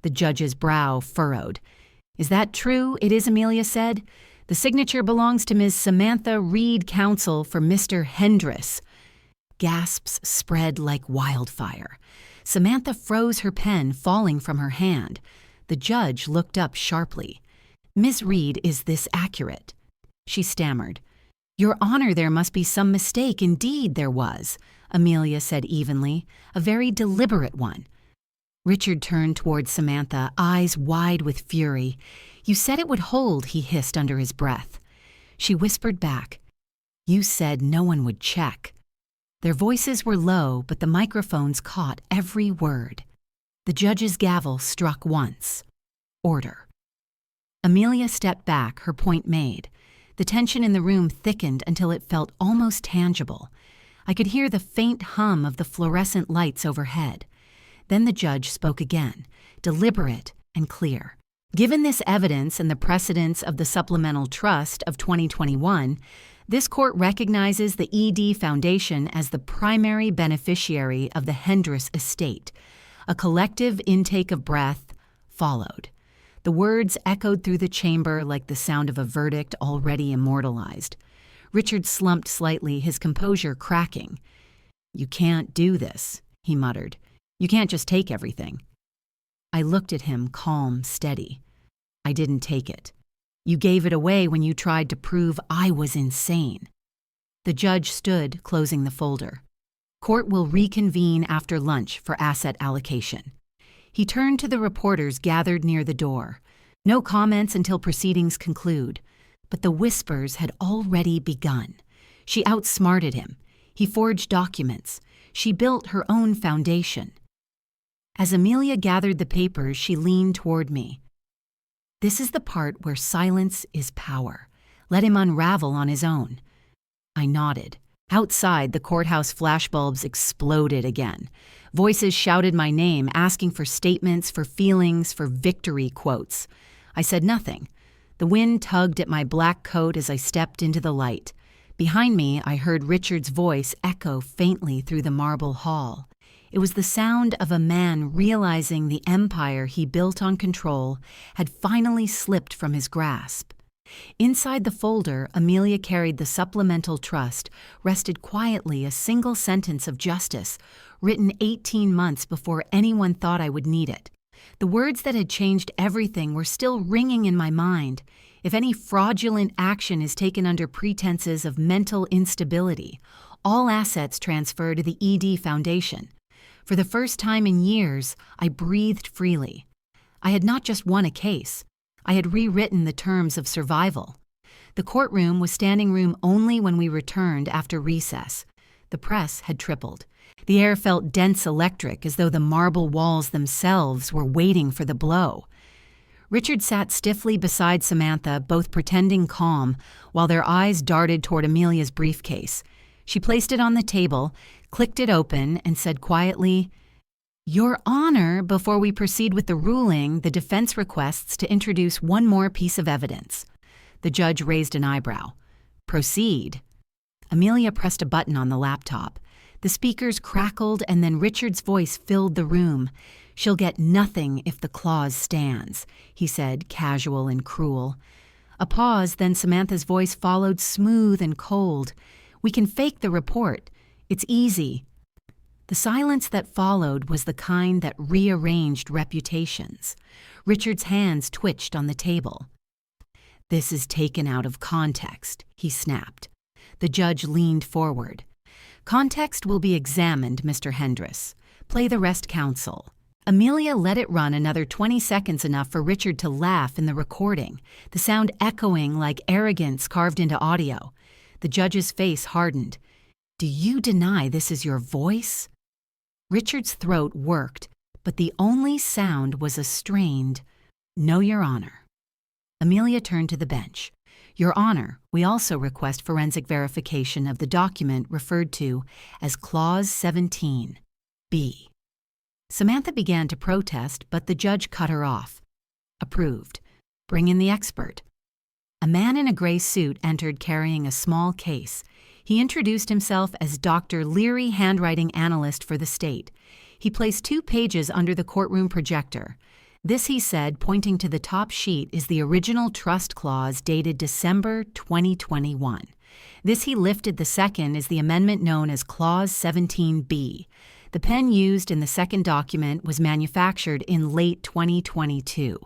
The judge's brow furrowed. "Is that true?" "It is," Amelia said. "The signature belongs to Ms. Samantha Reed, counsel for Mr. Hendress." Gasps spread like wildfire. Samantha froze her pen, falling from her hand. The judge looked up sharply. "Ms. Reed, is this accurate?" She stammered. "Your Honor, there must be some mistake." "Indeed there was," Amelia said evenly, "a very deliberate one." Richard turned toward Samantha, eyes wide with fury. "You said it would hold," he hissed under his breath. She whispered back, "You said no one would check." Their voices were low, but the microphones caught every word. The judge's gavel struck once. Order. Amelia stepped back, her point made. The tension in the room thickened until it felt almost tangible. I could hear the faint hum of the fluorescent lights overhead. Then the judge spoke again, deliberate and clear. "Given this evidence and the precedents of the Supplemental Trust of 2021, this court recognizes the ED Foundation as the primary beneficiary of the Hendress estate." A collective intake of breath followed. The words echoed through the chamber like the sound of a verdict already immortalized. Richard slumped slightly, his composure cracking. "You can't do this," he muttered. "You can't just take everything." I looked at him, calm, steady. "I didn't take it. You gave it away when you tried to prove I was insane." The judge stood, closing the folder. "Court will reconvene after lunch for asset allocation." He turned to the reporters gathered near the door. "No comments until proceedings conclude." But the whispers had already begun. She outsmarted him. He forged documents. She built her own foundation. As Amelia gathered the papers, she leaned toward me. "This is the part where silence is power. Let him unravel on his own." I nodded. Outside, the courthouse flashbulbs exploded again. Voices shouted my name, asking for statements, for feelings, for victory quotes. I said nothing. The wind tugged at my black coat as I stepped into the light. Behind me, I heard Richard's voice echo faintly through the marble hall. It was the sound of a man realizing the empire he built on control had finally slipped from his grasp. Inside the folder Amelia carried the Supplemental Trust rested quietly a single sentence of justice, written 18 months before anyone thought I would need it. The words that had changed everything were still ringing in my mind. If any fraudulent action is taken under pretenses of mental instability, all assets transfer to the ED Foundation. For the first time in years, I breathed freely. I had not just won a case. I had rewritten the terms of survival. The courtroom was standing room only when we returned after recess. The press had tripled. The air felt dense electric, as though the marble walls themselves were waiting for the blow. Richard sat stiffly beside Samantha, both pretending calm, while their eyes darted toward Amelia's briefcase. She placed it on the table, clicked it open, and said quietly, "Your Honor, before we proceed with the ruling, the defense requests to introduce one more piece of evidence." The judge raised an eyebrow. "Proceed." Amelia pressed a button on the laptop. The speakers crackled, and then Richard's voice filled the room. "She'll get nothing if the clause stands," he said, casual and cruel. A pause, then Samantha's voice followed, smooth and cold. "We can fake the report. It's easy." The silence that followed was the kind that rearranged reputations. Richard's hands twitched on the table. "This is taken out of context," he snapped. The judge leaned forward. "Context will be examined, Mr. Hendress. Play the rest counsel." Amelia let it run another 20 seconds, enough for Richard to laugh in the recording, the sound echoing like arrogance carved into audio. The judge's face hardened. "Do you deny this is your voice?" Richard's throat worked, but the only sound was a strained, "No, Your Honor." Amelia turned to the bench. "Your Honor, we also request forensic verification of the document referred to as Clause 17B. Samantha began to protest, but the judge cut her off. "Approved. Bring in the expert." A man in a gray suit entered carrying a small case. He introduced himself as Dr. Leary, handwriting analyst for the state. He placed 2 pages under the courtroom projector. "This," he said, pointing to the top sheet, "is the original trust clause dated December 2021. This," he lifted the second, "is the amendment known as Clause 17B. The pen used in the second document was manufactured in late 2022.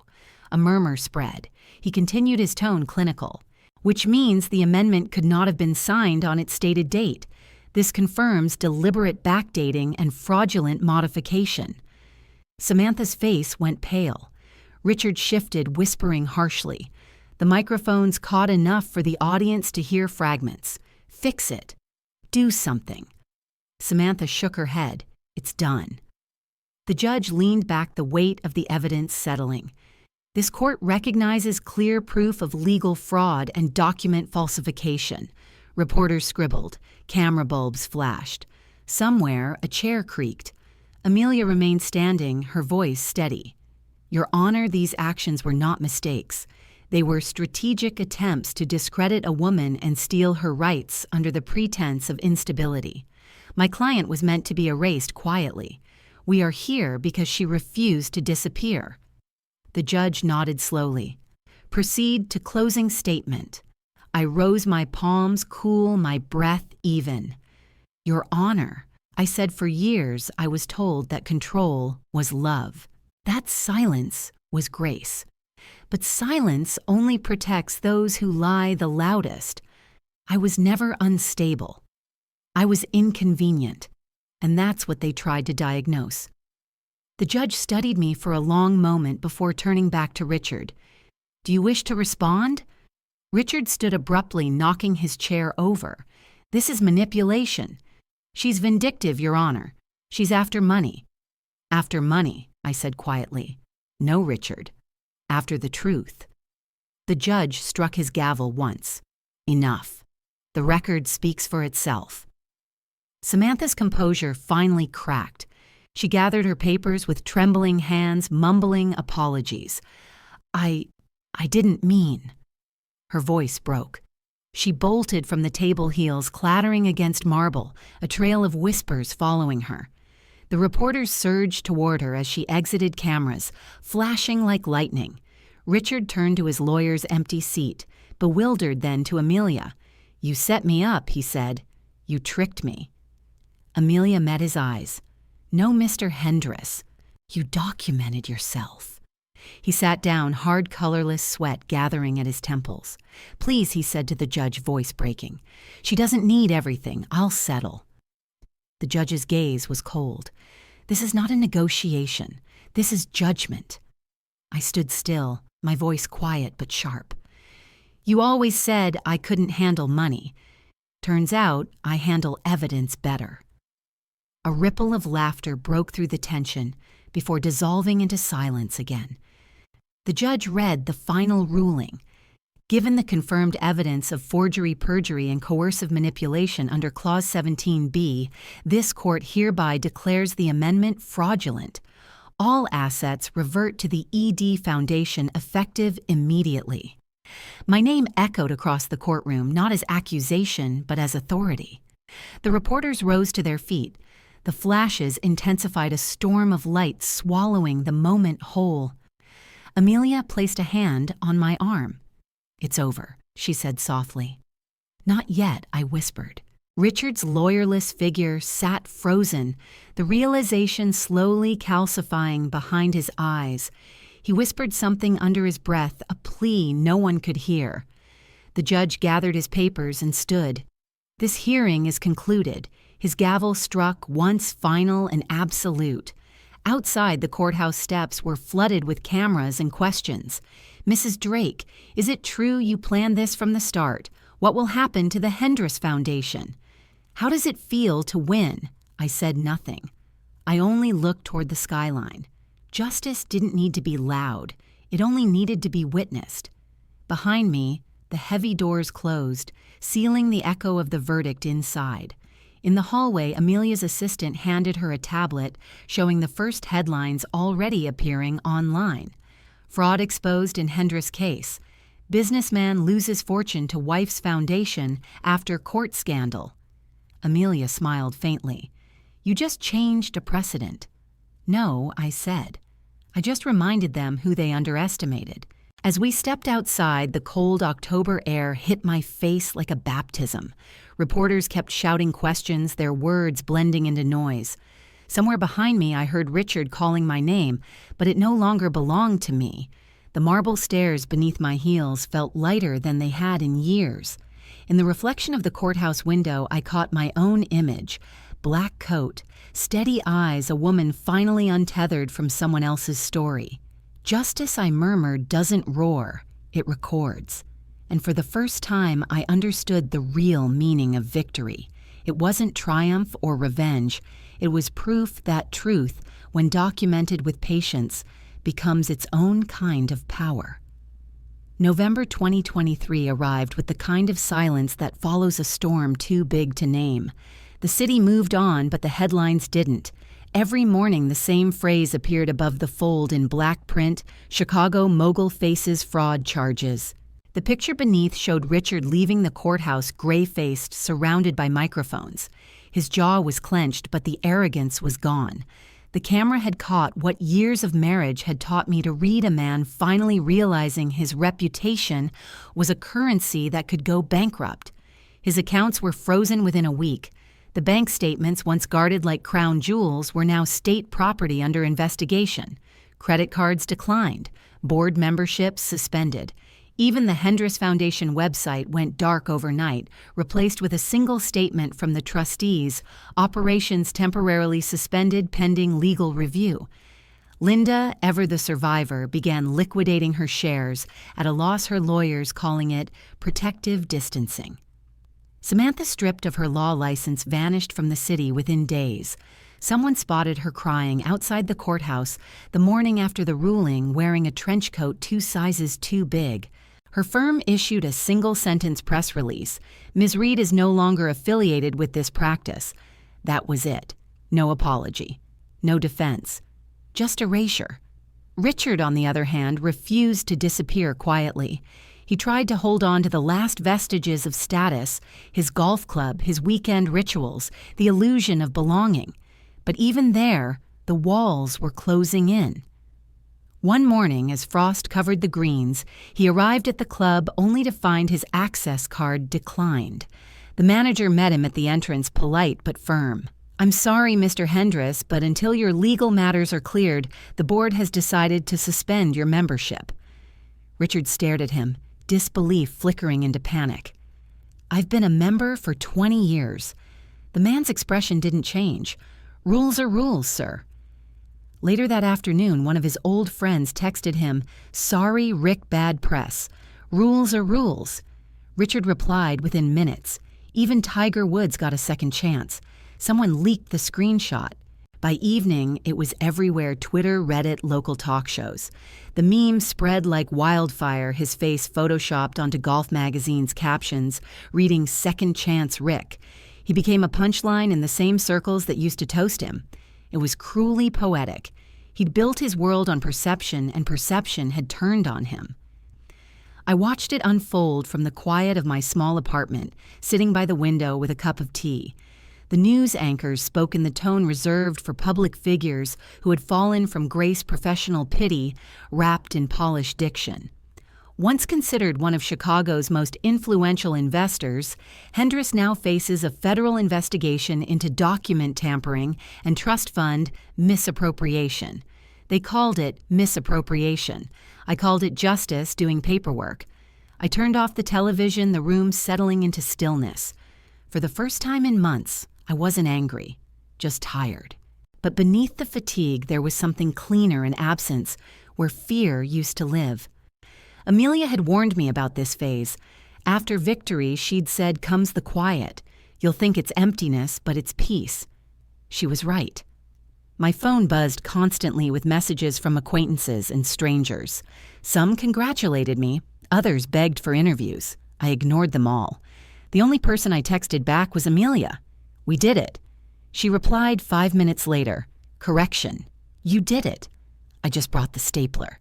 A murmur spread. He continued, his tone clinical. "Which means the amendment could not have been signed on its stated date. This confirms deliberate backdating and fraudulent modification." Samantha's face went pale. Richard shifted, whispering harshly. The microphones caught enough for the audience to hear fragments. "Fix it. Do something." Samantha shook her head. "It's done." The judge leaned back, the weight of the evidence settling. "This court recognizes clear proof of legal fraud and document falsification." Reporters scribbled. Camera bulbs flashed. Somewhere, a chair creaked. Amelia remained standing, her voice steady. "Your Honor, these actions were not mistakes. They were strategic attempts to discredit a woman and steal her rights under the pretense of instability. My client was meant to be erased quietly. We are here because she refused to disappear." The judge nodded slowly. "Proceed to closing statement." I rose, my palms cool, my breath even. "Your Honor, I said for years I was told that control was love. That silence was grace. But silence only protects those who lie the loudest. I was never unstable. I was inconvenient, and that's what they tried to diagnose." The judge studied me for a long moment before turning back to Richard. "Do you wish to respond?" Richard stood abruptly, knocking his chair over. "This is manipulation. She's vindictive, Your Honor. She's after money." "After money," I said quietly. "No, Richard. After the truth." The judge struck his gavel once. "Enough. The record speaks for itself." Samantha's composure finally cracked. She gathered her papers with trembling hands, mumbling apologies. I didn't mean." Her voice broke. She bolted from the table, heels clattering against marble, a trail of whispers following her. The reporters surged toward her as she exited, cameras flashing like lightning. Richard turned to his lawyer's empty seat, bewildered, then to Amelia. "You set me up," he said. "You tricked me." Amelia met his eyes. "No, Mr. Hendress. You documented yourself." He sat down, hard, colorless sweat gathering at his temples. "Please," he said to the judge, voice breaking. "She doesn't need everything. I'll settle." The judge's gaze was cold. "This is not a negotiation. This is judgment." I stood still, my voice quiet but sharp. "You always said I couldn't handle money. Turns out I handle evidence better." A ripple of laughter broke through the tension before dissolving into silence again. The judge read the final ruling. Given the confirmed evidence of forgery, perjury, and coercive manipulation under Clause 17B, this court hereby declares the amendment fraudulent. All assets revert to the ED Foundation effective immediately. My name echoed across the courtroom, not as accusation, but as authority. The reporters rose to their feet. The flashes intensified, a storm of light swallowing the moment whole. Amelia placed a hand on my arm. "It's over," she said softly. "Not yet," I whispered. Richard's lawyerless figure sat frozen, the realization slowly calcifying behind his eyes. He whispered something under his breath, a plea no one could hear. The judge gathered his papers and stood. "This hearing is concluded." His gavel struck once final and absolute. Outside, the courthouse steps were flooded with cameras and questions. "Mrs. Drake, is it true you planned this from the start? What will happen to the Hendris Foundation? How does it feel to win?" I said nothing. I only looked toward the skyline. Justice didn't need to be loud. It only needed to be witnessed. Behind me, the heavy doors closed, sealing the echo of the verdict inside. In the hallway, Amelia's assistant handed her a tablet showing the first headlines already appearing online. "Fraud exposed in Hendris case. Businessman loses fortune to wife's foundation after court scandal." Amelia smiled faintly. "You just changed a precedent." "No," I said. I just reminded them who they underestimated. As we stepped outside, the cold October air hit my face like a baptism. Reporters kept shouting questions, their words blending into noise. Somewhere behind me, I heard Richard calling my name, but it no longer belonged to me. The marble stairs beneath my heels felt lighter than they had in years. In the reflection of the courthouse window, I caught my own image. Black coat, steady eyes, a woman finally untethered from someone else's story. Justice, I murmured, doesn't roar, it records. And for the first time, I understood the real meaning of victory. It wasn't triumph or revenge. It was proof that truth, when documented with patience, becomes its own kind of power. November 2023 arrived with the kind of silence that follows a storm too big to name. The city moved on, but the headlines didn't. Every morning, the same phrase appeared above the fold in black print: "Chicago mogul faces fraud charges." The picture beneath showed Richard leaving the courthouse gray-faced, surrounded by microphones. His jaw was clenched, but the arrogance was gone. The camera had caught what years of marriage had taught me to read a man finally realizing his reputation was a currency that could go bankrupt. His accounts were frozen within a week. The bank statements, once guarded like crown jewels, were now state property under investigation. Credit cards declined. Board memberships suspended. Even the Hendris Foundation website went dark overnight, replaced with a single statement from the trustees: "Operations temporarily suspended pending legal review." Linda, ever the survivor, began liquidating her shares, at a loss her lawyers calling it protective distancing. Samantha, stripped of her law license, vanished from the city within days. Someone spotted her crying outside the courthouse the morning after the ruling, wearing a trench coat 2 sizes too big. Her firm issued a single-sentence press release: "Ms. Reed is no longer affiliated with this practice." That was it. No apology. No defense. Just erasure. Richard, on the other hand, refused to disappear quietly. He tried to hold on to the last vestiges of status: his golf club, his weekend rituals, the illusion of belonging. But even there, the walls were closing in. One morning, as frost covered the greens, he arrived at the club only to find his access card declined. The manager met him at the entrance, polite but firm. "I'm sorry, Mr. Hendris, but until your legal matters are cleared, the board has decided to suspend your membership." Richard stared at him, disbelief flickering into panic. "I've been a member for 20 years. The man's expression didn't change. "Rules are rules, sir." Later that afternoon, one of his old friends texted him, "Sorry, Rick, bad press. Rules are rules." Richard replied within minutes. Even Tiger Woods got a second chance. Someone leaked the screenshot. By evening, it was everywhere: Twitter, Reddit, local talk shows. The meme spread like wildfire, his face photoshopped onto Golf Magazine's captions, reading "Second Chance Rick." He became a punchline in the same circles that used to toast him. It was cruelly poetic. He'd built his world on perception, and perception had turned on him. I watched it unfold from the quiet of my small apartment, sitting by the window with a cup of tea. The news anchors spoke in the tone reserved for public figures who had fallen from grace professional pity wrapped in polished diction. Once considered one of Chicago's most influential investors, Hendress now faces a federal investigation into document tampering and trust fund misappropriation. They called it misappropriation. I called it justice doing paperwork. I turned off the television, the room settling into stillness. For the first time in months, I wasn't angry, just tired. But beneath the fatigue, there was something cleaner in absence, where fear used to live. Amelia had warned me about this phase. After victory, she'd said, comes the quiet. You'll think it's emptiness, but it's peace. She was right. My phone buzzed constantly with messages from acquaintances and strangers. Some congratulated me, others begged for interviews. I ignored them all. The only person I texted back was Amelia. We did it. She replied 5 minutes later, correction, you did it. I just brought the stapler.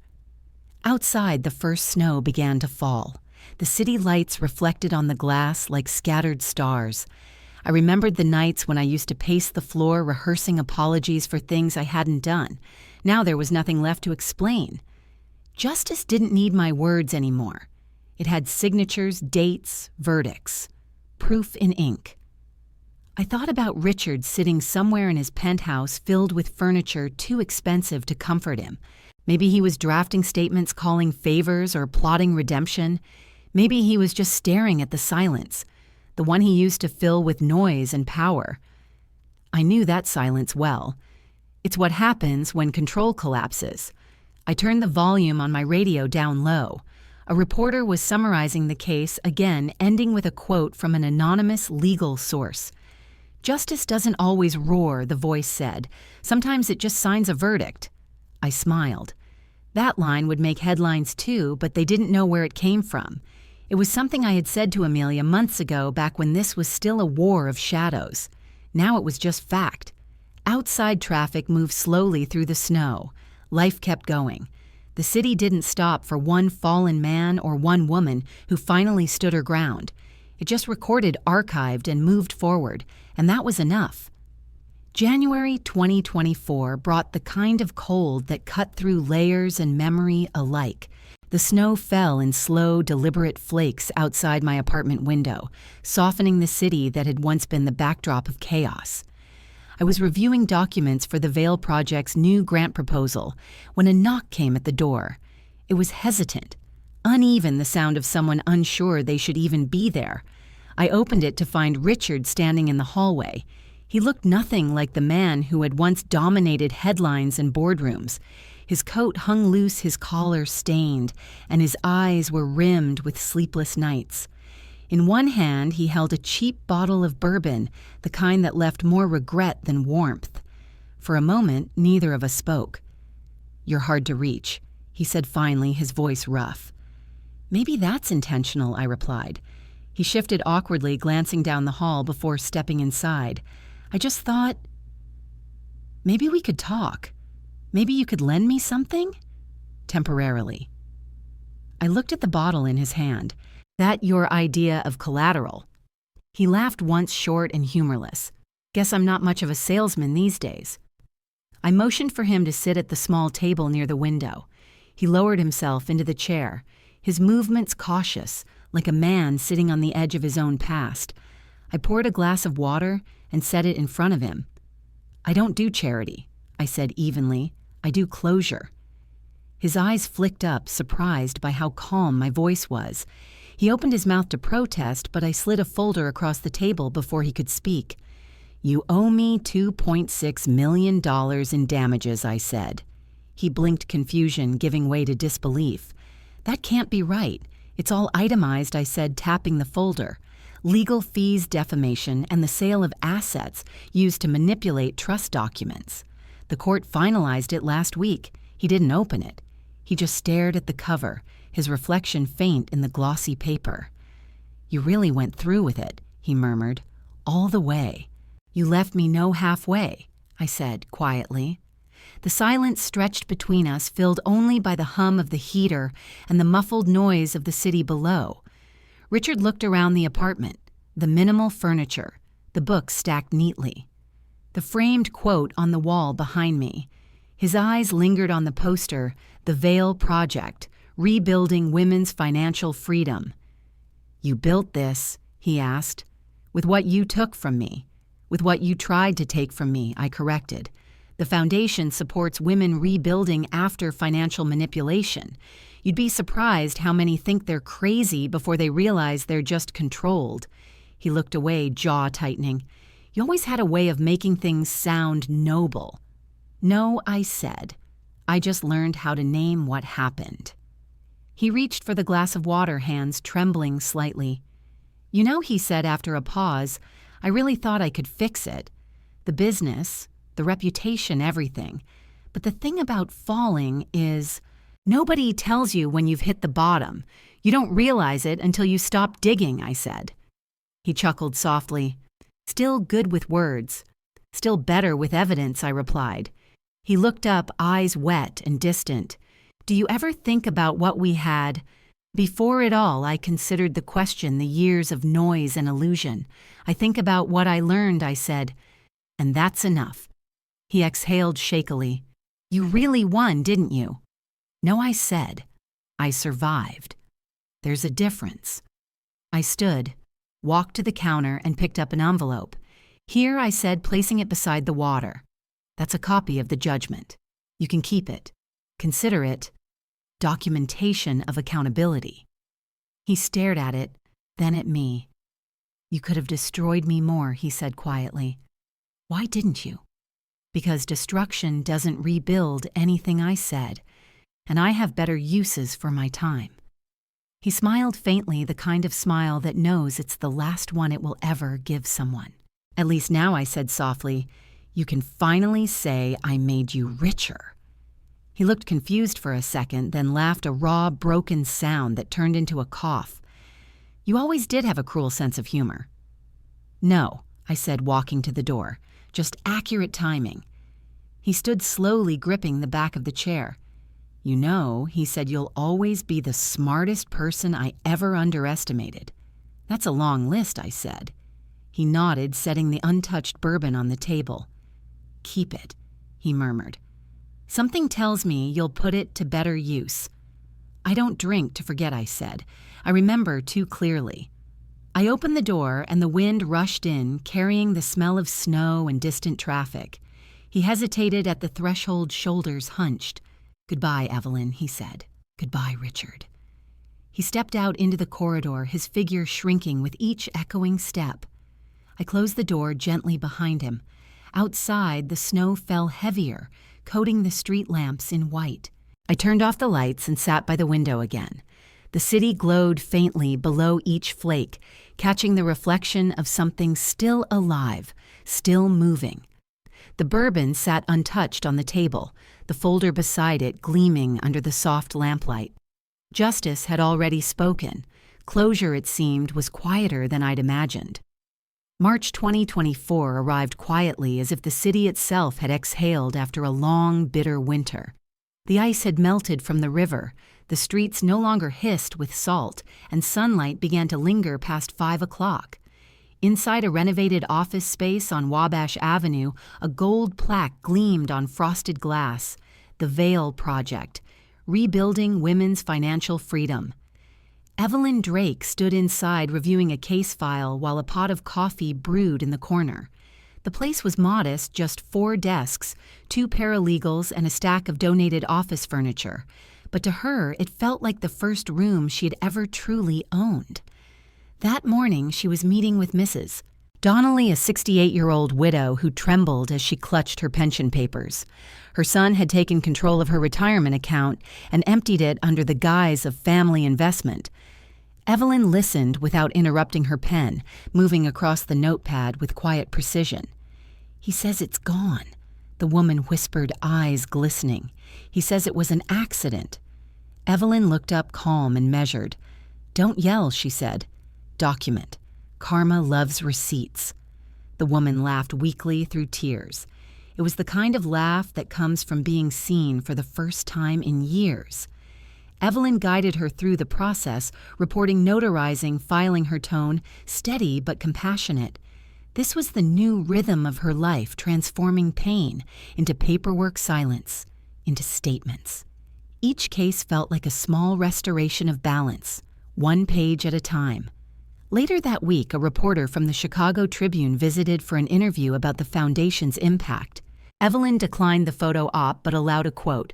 Outside, the first snow began to fall. The city lights reflected on the glass like scattered stars. I remembered the nights when I used to pace the floor rehearsing apologies for things I hadn't done. Now there was nothing left to explain. Justice didn't need my words anymore. It had signatures, dates, verdicts, proof in ink. I thought about Richard sitting somewhere in his penthouse filled with furniture too expensive to comfort him. Maybe he was drafting statements calling favors or plotting redemption. Maybe he was just staring at the silence, the one he used to fill with noise and power. I knew that silence well. It's what happens when control collapses. I turned the volume on my radio down low. A reporter was summarizing the case, again ending with a quote from an anonymous legal source. Justice doesn't always roar, the voice said. Sometimes it just signs a verdict. I smiled. That line would make headlines too, but they didn't know where it came from. It was something I had said to Amelia months ago, back when this was still a war of shadows. Now it was just fact. Outside traffic moved slowly through the snow. Life kept going. The city didn't stop for one fallen man or one woman who finally stood her ground. It just recorded, archived, and moved forward, and that was enough. January 2024 brought the kind of cold that cut through layers and memory alike. The snow fell in slow, deliberate flakes outside my apartment window, softening the city that had once been the backdrop of chaos. I was reviewing documents for the Vail Project's new grant proposal when a knock came at the door. It was hesitant, uneven, the sound of someone unsure they should even be there. I opened it to find Richard standing in the hallway. He looked nothing like the man who had once dominated headlines and boardrooms. His coat hung loose, his collar stained, and his eyes were rimmed with sleepless nights. In one hand, he held a cheap bottle of bourbon, the kind that left more regret than warmth. For a moment, neither of us spoke. "You're hard to reach," he said finally, his voice rough. "Maybe that's intentional," I replied. He shifted awkwardly, glancing down the hall before stepping inside. I just thought, maybe we could talk. Maybe you could lend me something? Temporarily. I looked at the bottle in his hand. "That your idea of collateral?" He laughed once, short and humorless. "Guess I'm not much of a salesman these days." I motioned for him to sit at the small table near the window. He lowered himself into the chair, his movements cautious, like a man sitting on the edge of his own past. I poured a glass of water and set it in front of him. "I don't do charity," I said evenly. "I do closure." His eyes flicked up, surprised by how calm my voice was. He opened his mouth to protest, but I slid a folder across the table before he could speak. "You owe me $2.6 million in damages," I said. He blinked confusion, giving way to disbelief. "That can't be right. It's all itemized," I said, tapping the folder. "Legal fees, defamation, and the sale of assets used to manipulate trust documents. The court finalized it last week. He didn't open it. He just stared at the cover, his reflection faint in the glossy paper. "You really went through with it," he murmured. "All the way." "You left me no halfway," I said quietly. The silence stretched between us, filled only by the hum of the heater and the muffled noise of the city below. Richard looked around the apartment, the minimal furniture, the books stacked neatly, the framed quote on the wall behind me. His eyes lingered on the poster, "The Vail Project," Rebuilding Women's Financial Freedom. "You built this," he asked. "With what you took from me. With what you tried to take from me," I corrected. "The foundation supports women rebuilding after financial manipulation. You'd be surprised how many think they're crazy before they realize they're just controlled." He looked away, jaw tightening. "You always had a way of making things sound noble." "No," I said. "I just learned how to name what happened." He reached for the glass of water, hands trembling slightly. "You know," he said after a pause, "I really thought I could fix it. The business, the reputation, everything. But the thing about falling is, nobody tells you when you've hit the bottom. You don't realize it until you stop digging," I said. He chuckled softly. "Still good with words. Still better with evidence," I replied. He looked up, eyes wet and distant. "Do you ever think about what we had? Before it all, I considered the question the years of noise and illusion. I think about what I learned," I said. "And that's enough." He exhaled shakily. "You really won, didn't you?" "No," I said. "I survived. There's a difference." I stood, walked to the counter, and picked up an envelope. "Here," I said, placing it beside the water. "That's a copy of the judgment. You can keep it. Consider it documentation of accountability." He stared at it, then at me. "You could have destroyed me more," he said quietly. "Why didn't you?" "Because destruction doesn't rebuild anything," I said, "and I have better uses for my time." He smiled faintly, the kind of smile that knows it's the last one it will ever give someone. "At least now," I said softly, "you can finally say I made you richer." He looked confused for a second, then laughed a raw, broken sound that turned into a cough. "You always did have a cruel sense of humor." "No," I said, walking to the door. "Just accurate timing." He stood slowly, gripping the back of the chair. "You know," he said, "you'll always be the smartest person I ever underestimated." "That's a long list," I said. He nodded, setting the untouched bourbon on the table. "Keep it," he murmured. "Something tells me you'll put it to better use." "I don't drink to forget," I said. "I remember too clearly." I opened the door, and the wind rushed in, carrying the smell of snow and distant traffic. He hesitated at the threshold, shoulders hunched. "Goodbye, Evelyn," he said. "Goodbye, Richard." He stepped out into the corridor, his figure shrinking with each echoing step. I closed the door gently behind him. Outside, the snow fell heavier, coating the street lamps in white. I turned off the lights and sat by the window again. The city glowed faintly below each flake, catching the reflection of something still alive, still moving. The bourbon sat untouched on the table, the folder beside it gleaming under the soft lamplight. Justice had already spoken. Closure, it seemed, was quieter than I'd imagined. March 2024 arrived quietly, as if the city itself had exhaled after a long, bitter winter. The ice had melted from the river, the streets no longer hissed with salt, and sunlight began to linger past 5 o'clock. Inside a renovated office space on Wabash Avenue, a gold plaque gleamed on frosted glass. The Veil Project, Rebuilding Women's Financial Freedom. Evelyn Drake stood inside reviewing a case file while a pot of coffee brewed in the corner. The place was modest, just 4 desks, 2 paralegals, and a stack of donated office furniture. But to her, it felt like the first room she had ever truly owned. That morning, she was meeting with Mrs. Donnelly, a 68-year-old widow who trembled as she clutched her pension papers. Her son had taken control of her retirement account and emptied it under the guise of family investment. Evelyn listened without interrupting her pen, moving across the notepad with quiet precision. "He says it's gone," the woman whispered, eyes glistening. "He says it was an accident." Evelyn looked up, calm and measured. "Don't yell," she said. "Document. Karma loves receipts." The woman laughed weakly through tears. It was the kind of laugh that comes from being seen for the first time in years. Evelyn guided her through the process, reporting, notarizing, filing, her tone steady but compassionate. This was the new rhythm of her life, transforming pain into paperwork silence, into statements. Each case felt like a small restoration of balance, one page at a time. Later that week, a reporter from the Chicago Tribune visited for an interview about the foundation's impact. Evelyn declined the photo op but allowed a quote.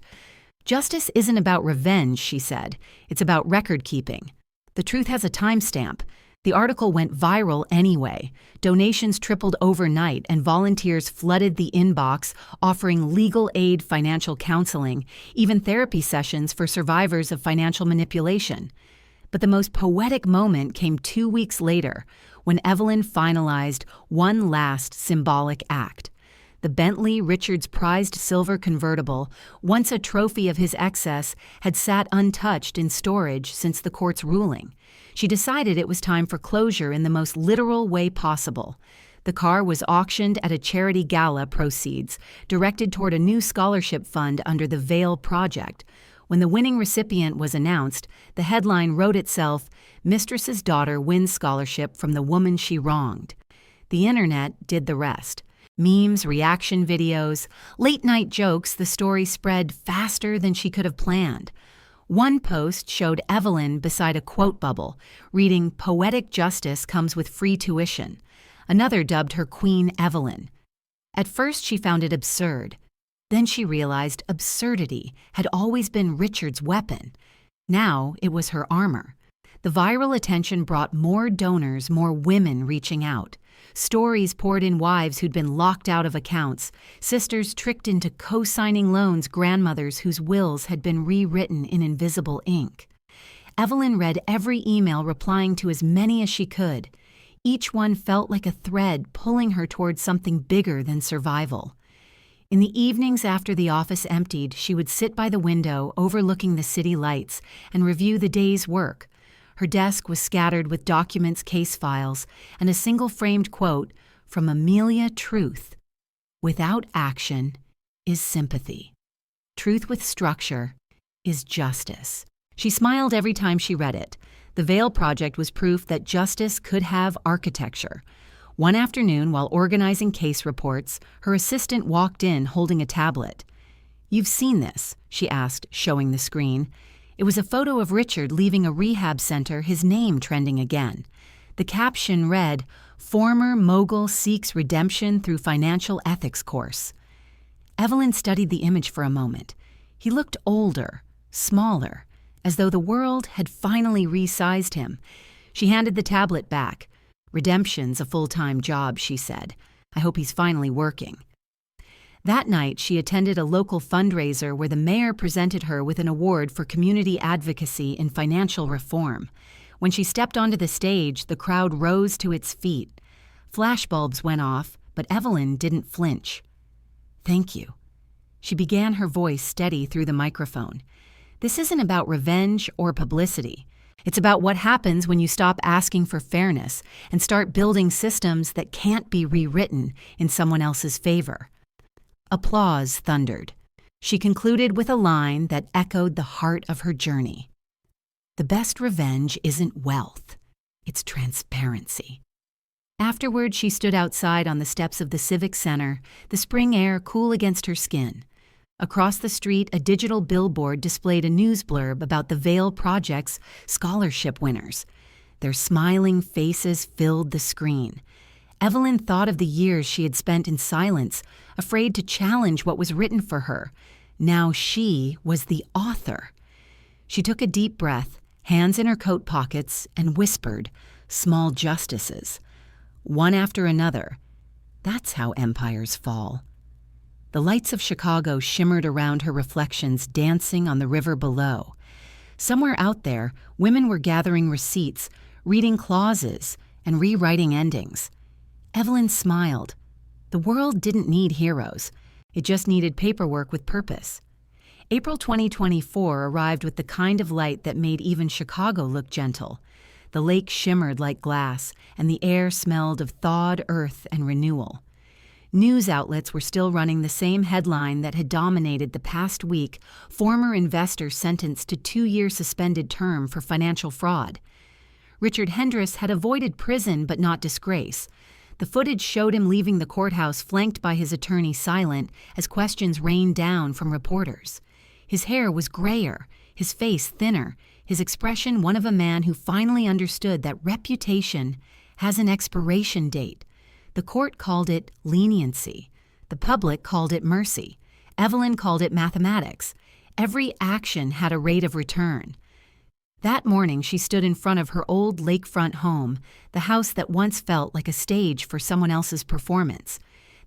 "Justice isn't about revenge," she said. "It's about record-keeping. The truth has a timestamp. The article went viral anyway. Donations tripled overnight, and volunteers flooded the inbox, offering legal aid, financial counseling, even therapy sessions for survivors of financial manipulation." But the most poetic moment came 2 weeks later, when Evelyn finalized one last symbolic act. The Bentley Richards prized silver convertible, once a trophy of his excess, had sat untouched in storage since the court's ruling. She decided it was time for closure in the most literal way possible. The car was auctioned at a charity gala proceeds, directed toward a new scholarship fund under the Veil Project. When the winning recipient was announced, the headline wrote itself, "Mistress's daughter wins scholarship from the woman she wronged." The internet did the rest. Memes, reaction videos, late-night jokes, the story spread faster than she could have planned. One post showed Evelyn beside a quote bubble, reading, "Poetic justice comes with free tuition." Another dubbed her Queen Evelyn. At first she found it absurd. Then she realized absurdity had always been Richard's weapon. Now it was her armor. The viral attention brought more donors, more women reaching out. Stories poured in wives who'd been locked out of accounts, sisters tricked into co-signing loans, grandmothers whose wills had been rewritten in invisible ink. Evelyn read every email, replying to as many as she could. Each one felt like a thread pulling her towards something bigger than survival. In the evenings after the office emptied, she would sit by the window overlooking the city lights and review the day's work. Her desk was scattered with documents, case files, and a single framed quote from Amelia Truth. "Without action is sympathy. Truth with structure is justice." She smiled every time she read it. The Veil Project was proof that justice could have architecture. One afternoon, while organizing case reports, her assistant walked in holding a tablet. "You've seen this?" she asked, showing the screen. It was a photo of Richard leaving a rehab center, his name trending again. The caption read, "Former mogul seeks redemption through financial ethics course." Evelyn studied the image for a moment. He looked older, smaller, as though the world had finally resized him. She handed the tablet back. "Redemption's a full-time job," she said. "I hope he's finally working." That night, she attended a local fundraiser where the mayor presented her with an award for community advocacy in financial reform. When she stepped onto the stage, the crowd rose to its feet. Flashbulbs went off, but Evelyn didn't flinch. "Thank you." She began, her voice steady through the microphone. "This isn't about revenge or publicity. It's about what happens when you stop asking for fairness and start building systems that can't be rewritten in someone else's favor." Applause thundered. She concluded with a line that echoed the heart of her journey. "The best revenge isn't wealth, it's transparency." Afterward, she stood outside on the steps of the Civic Center, the spring air cool against her skin. Across the street, a digital billboard displayed a news blurb about the Veil Project's scholarship winners. Their smiling faces filled the screen. Evelyn thought of the years she had spent in silence, afraid to challenge what was written for her. Now she was the author. She took a deep breath, hands in her coat pockets, and whispered, "Small justices." One after another. That's how empires fall. The lights of Chicago shimmered around her reflections, dancing on the river below. Somewhere out there, women were gathering receipts, reading clauses, and rewriting endings. Evelyn smiled. The world didn't need heroes. It just needed paperwork with purpose. April 2024 arrived with the kind of light that made even Chicago look gentle. The lake shimmered like glass, and the air smelled of thawed earth and renewal. News outlets were still running the same headline that had dominated the past week: former investor sentenced to 2-year suspended term for financial fraud. Richard Hendress had avoided prison but not disgrace. The footage showed him leaving the courthouse flanked by his attorney Silent as questions rained down from reporters. His hair was grayer, his face thinner, his expression one of a man who finally understood that reputation has an expiration date. The court called it leniency. The public called it mercy. Evelyn called it mathematics. Every action had a rate of return. That morning she stood in front of her old lakefront home, the house that once felt like a stage for someone else's performance.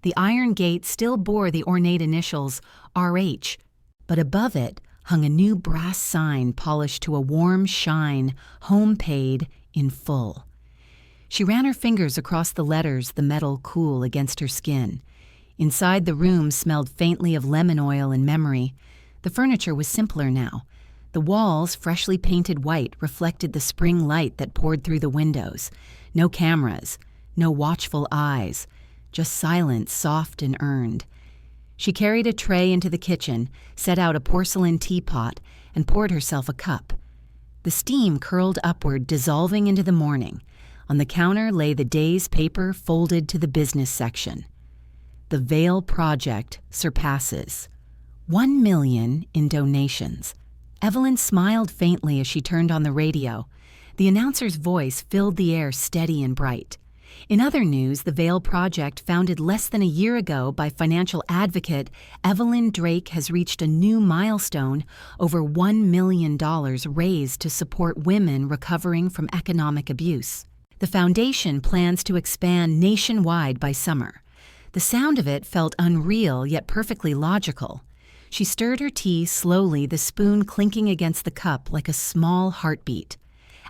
The iron gate still bore the ornate initials RH, but above it hung a new brass sign polished to a warm shine, home paid in full. She ran her fingers across the letters, the metal cool against her skin. Inside the room smelled faintly of lemon oil and memory. The furniture was simpler now. The walls, freshly painted white, reflected the spring light that poured through the windows. No cameras, no watchful eyes, just silence, soft and earned. She carried a tray into the kitchen, set out a porcelain teapot, and poured herself a cup. The steam curled upward, dissolving into the morning. On the counter lay the day's paper folded to the business section. The Veil Project surpasses 1 million in donations. Evelyn smiled faintly as she turned on the radio. The announcer's voice filled the air steady and bright. In other news, the Veil Project, founded less than a year ago by financial advocate Evelyn Drake, has reached a new milestone: over $1 million raised to support women recovering from economic abuse. The foundation plans to expand nationwide by summer. The sound of it felt unreal yet perfectly logical. She stirred her tea slowly, the spoon clinking against the cup like a small heartbeat.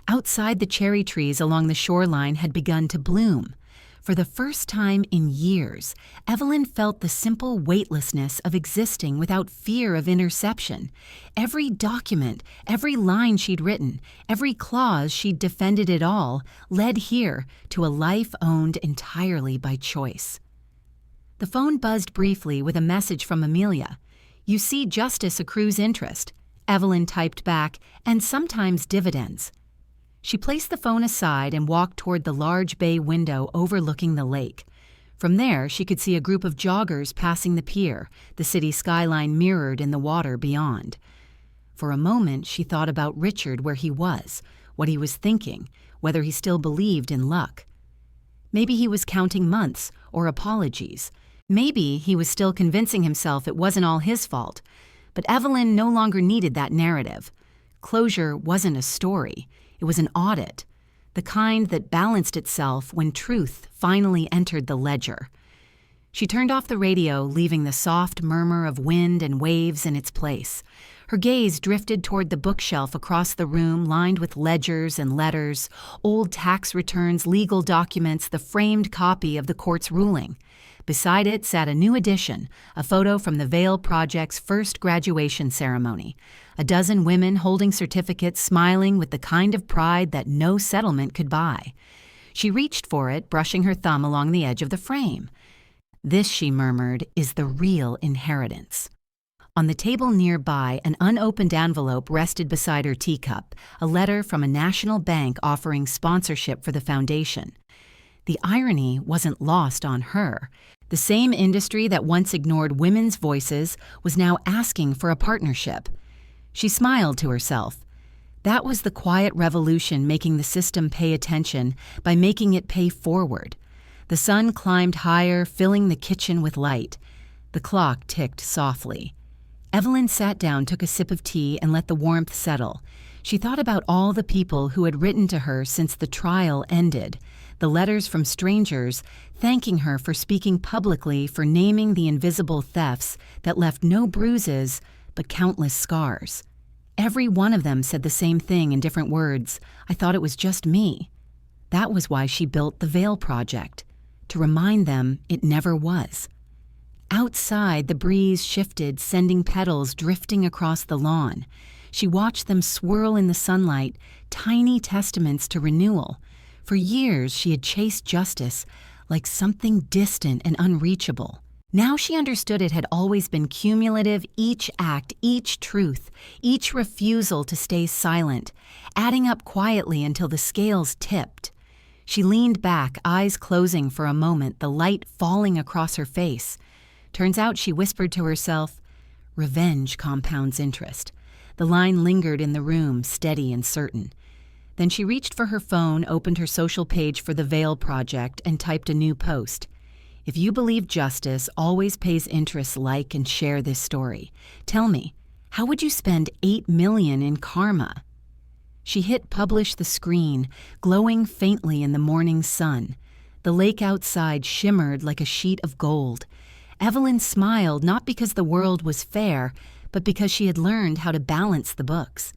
Outside, the cherry trees along the shoreline had begun to bloom. For the first time in years, Evelyn felt the simple weightlessness of existing without fear of interception. Every document, every line she'd written, every clause she'd defended it all, led here to a life owned entirely by choice. The phone buzzed briefly with a message from Amelia. "You see, justice accrues interest," Evelyn typed back, "and sometimes dividends." She placed the phone aside and walked toward the large bay window overlooking the lake. From there, she could see a group of joggers passing the pier, the city skyline mirrored in the water beyond. For a moment, she thought about Richard, where he was, what he was thinking, whether he still believed in luck. Maybe he was counting months or apologies. Maybe he was still convincing himself it wasn't all his fault. But Evelyn no longer needed that narrative. Closure wasn't a story. It was an audit, the kind that balanced itself when truth finally entered the ledger. She turned off the radio, leaving the soft murmur of wind and waves in its place. Her gaze drifted toward the bookshelf across the room, lined with ledgers and letters, old tax returns, legal documents, the framed copy of the court's ruling. Beside it sat a new edition, a photo from the Veil Project's first graduation ceremony. A dozen women holding certificates, smiling with the kind of pride that no settlement could buy. She reached for it, brushing her thumb along the edge of the frame. "This," she murmured, "is the real inheritance." On the table nearby, an unopened envelope rested beside her teacup, a letter from a national bank offering sponsorship for the foundation. The irony wasn't lost on her. The same industry that once ignored women's voices was now asking for a partnership. She smiled to herself. That was the quiet revolution, making the system pay attention by making it pay forward. The sun climbed higher, filling the kitchen with light. The clock ticked softly. Evelyn sat down, took a sip of tea, and let the warmth settle. She thought about all the people who had written to her since the trial ended. The letters from strangers thanking her for speaking publicly, for naming the invisible thefts that left no bruises but countless scars. Every one of them said the same thing in different words: "I thought it was just me." That was why she built the Veil Project, to remind them it never was. Outside, the breeze shifted, sending petals drifting across the lawn. She watched them swirl in the sunlight, tiny testaments to renewal. For years, she had chased justice like something distant and unreachable. Now she understood it had always been cumulative, each act, each truth, each refusal to stay silent, adding up quietly until the scales tipped. She leaned back, eyes closing for a moment, the light falling across her face. Turns out, she whispered to herself, Revenge compounds interest. The line lingered in the room, steady and certain. Then she reached for her phone, opened her social page for the Veil Project, and typed a new post. If you believe justice always pays interest, like and share this story. Tell me, how would you spend $8 million in karma? She hit publish the screen, glowing faintly in the morning sun. The lake outside shimmered like a sheet of gold. Evelyn smiled, not because the world was fair, but because she had learned how to balance the books.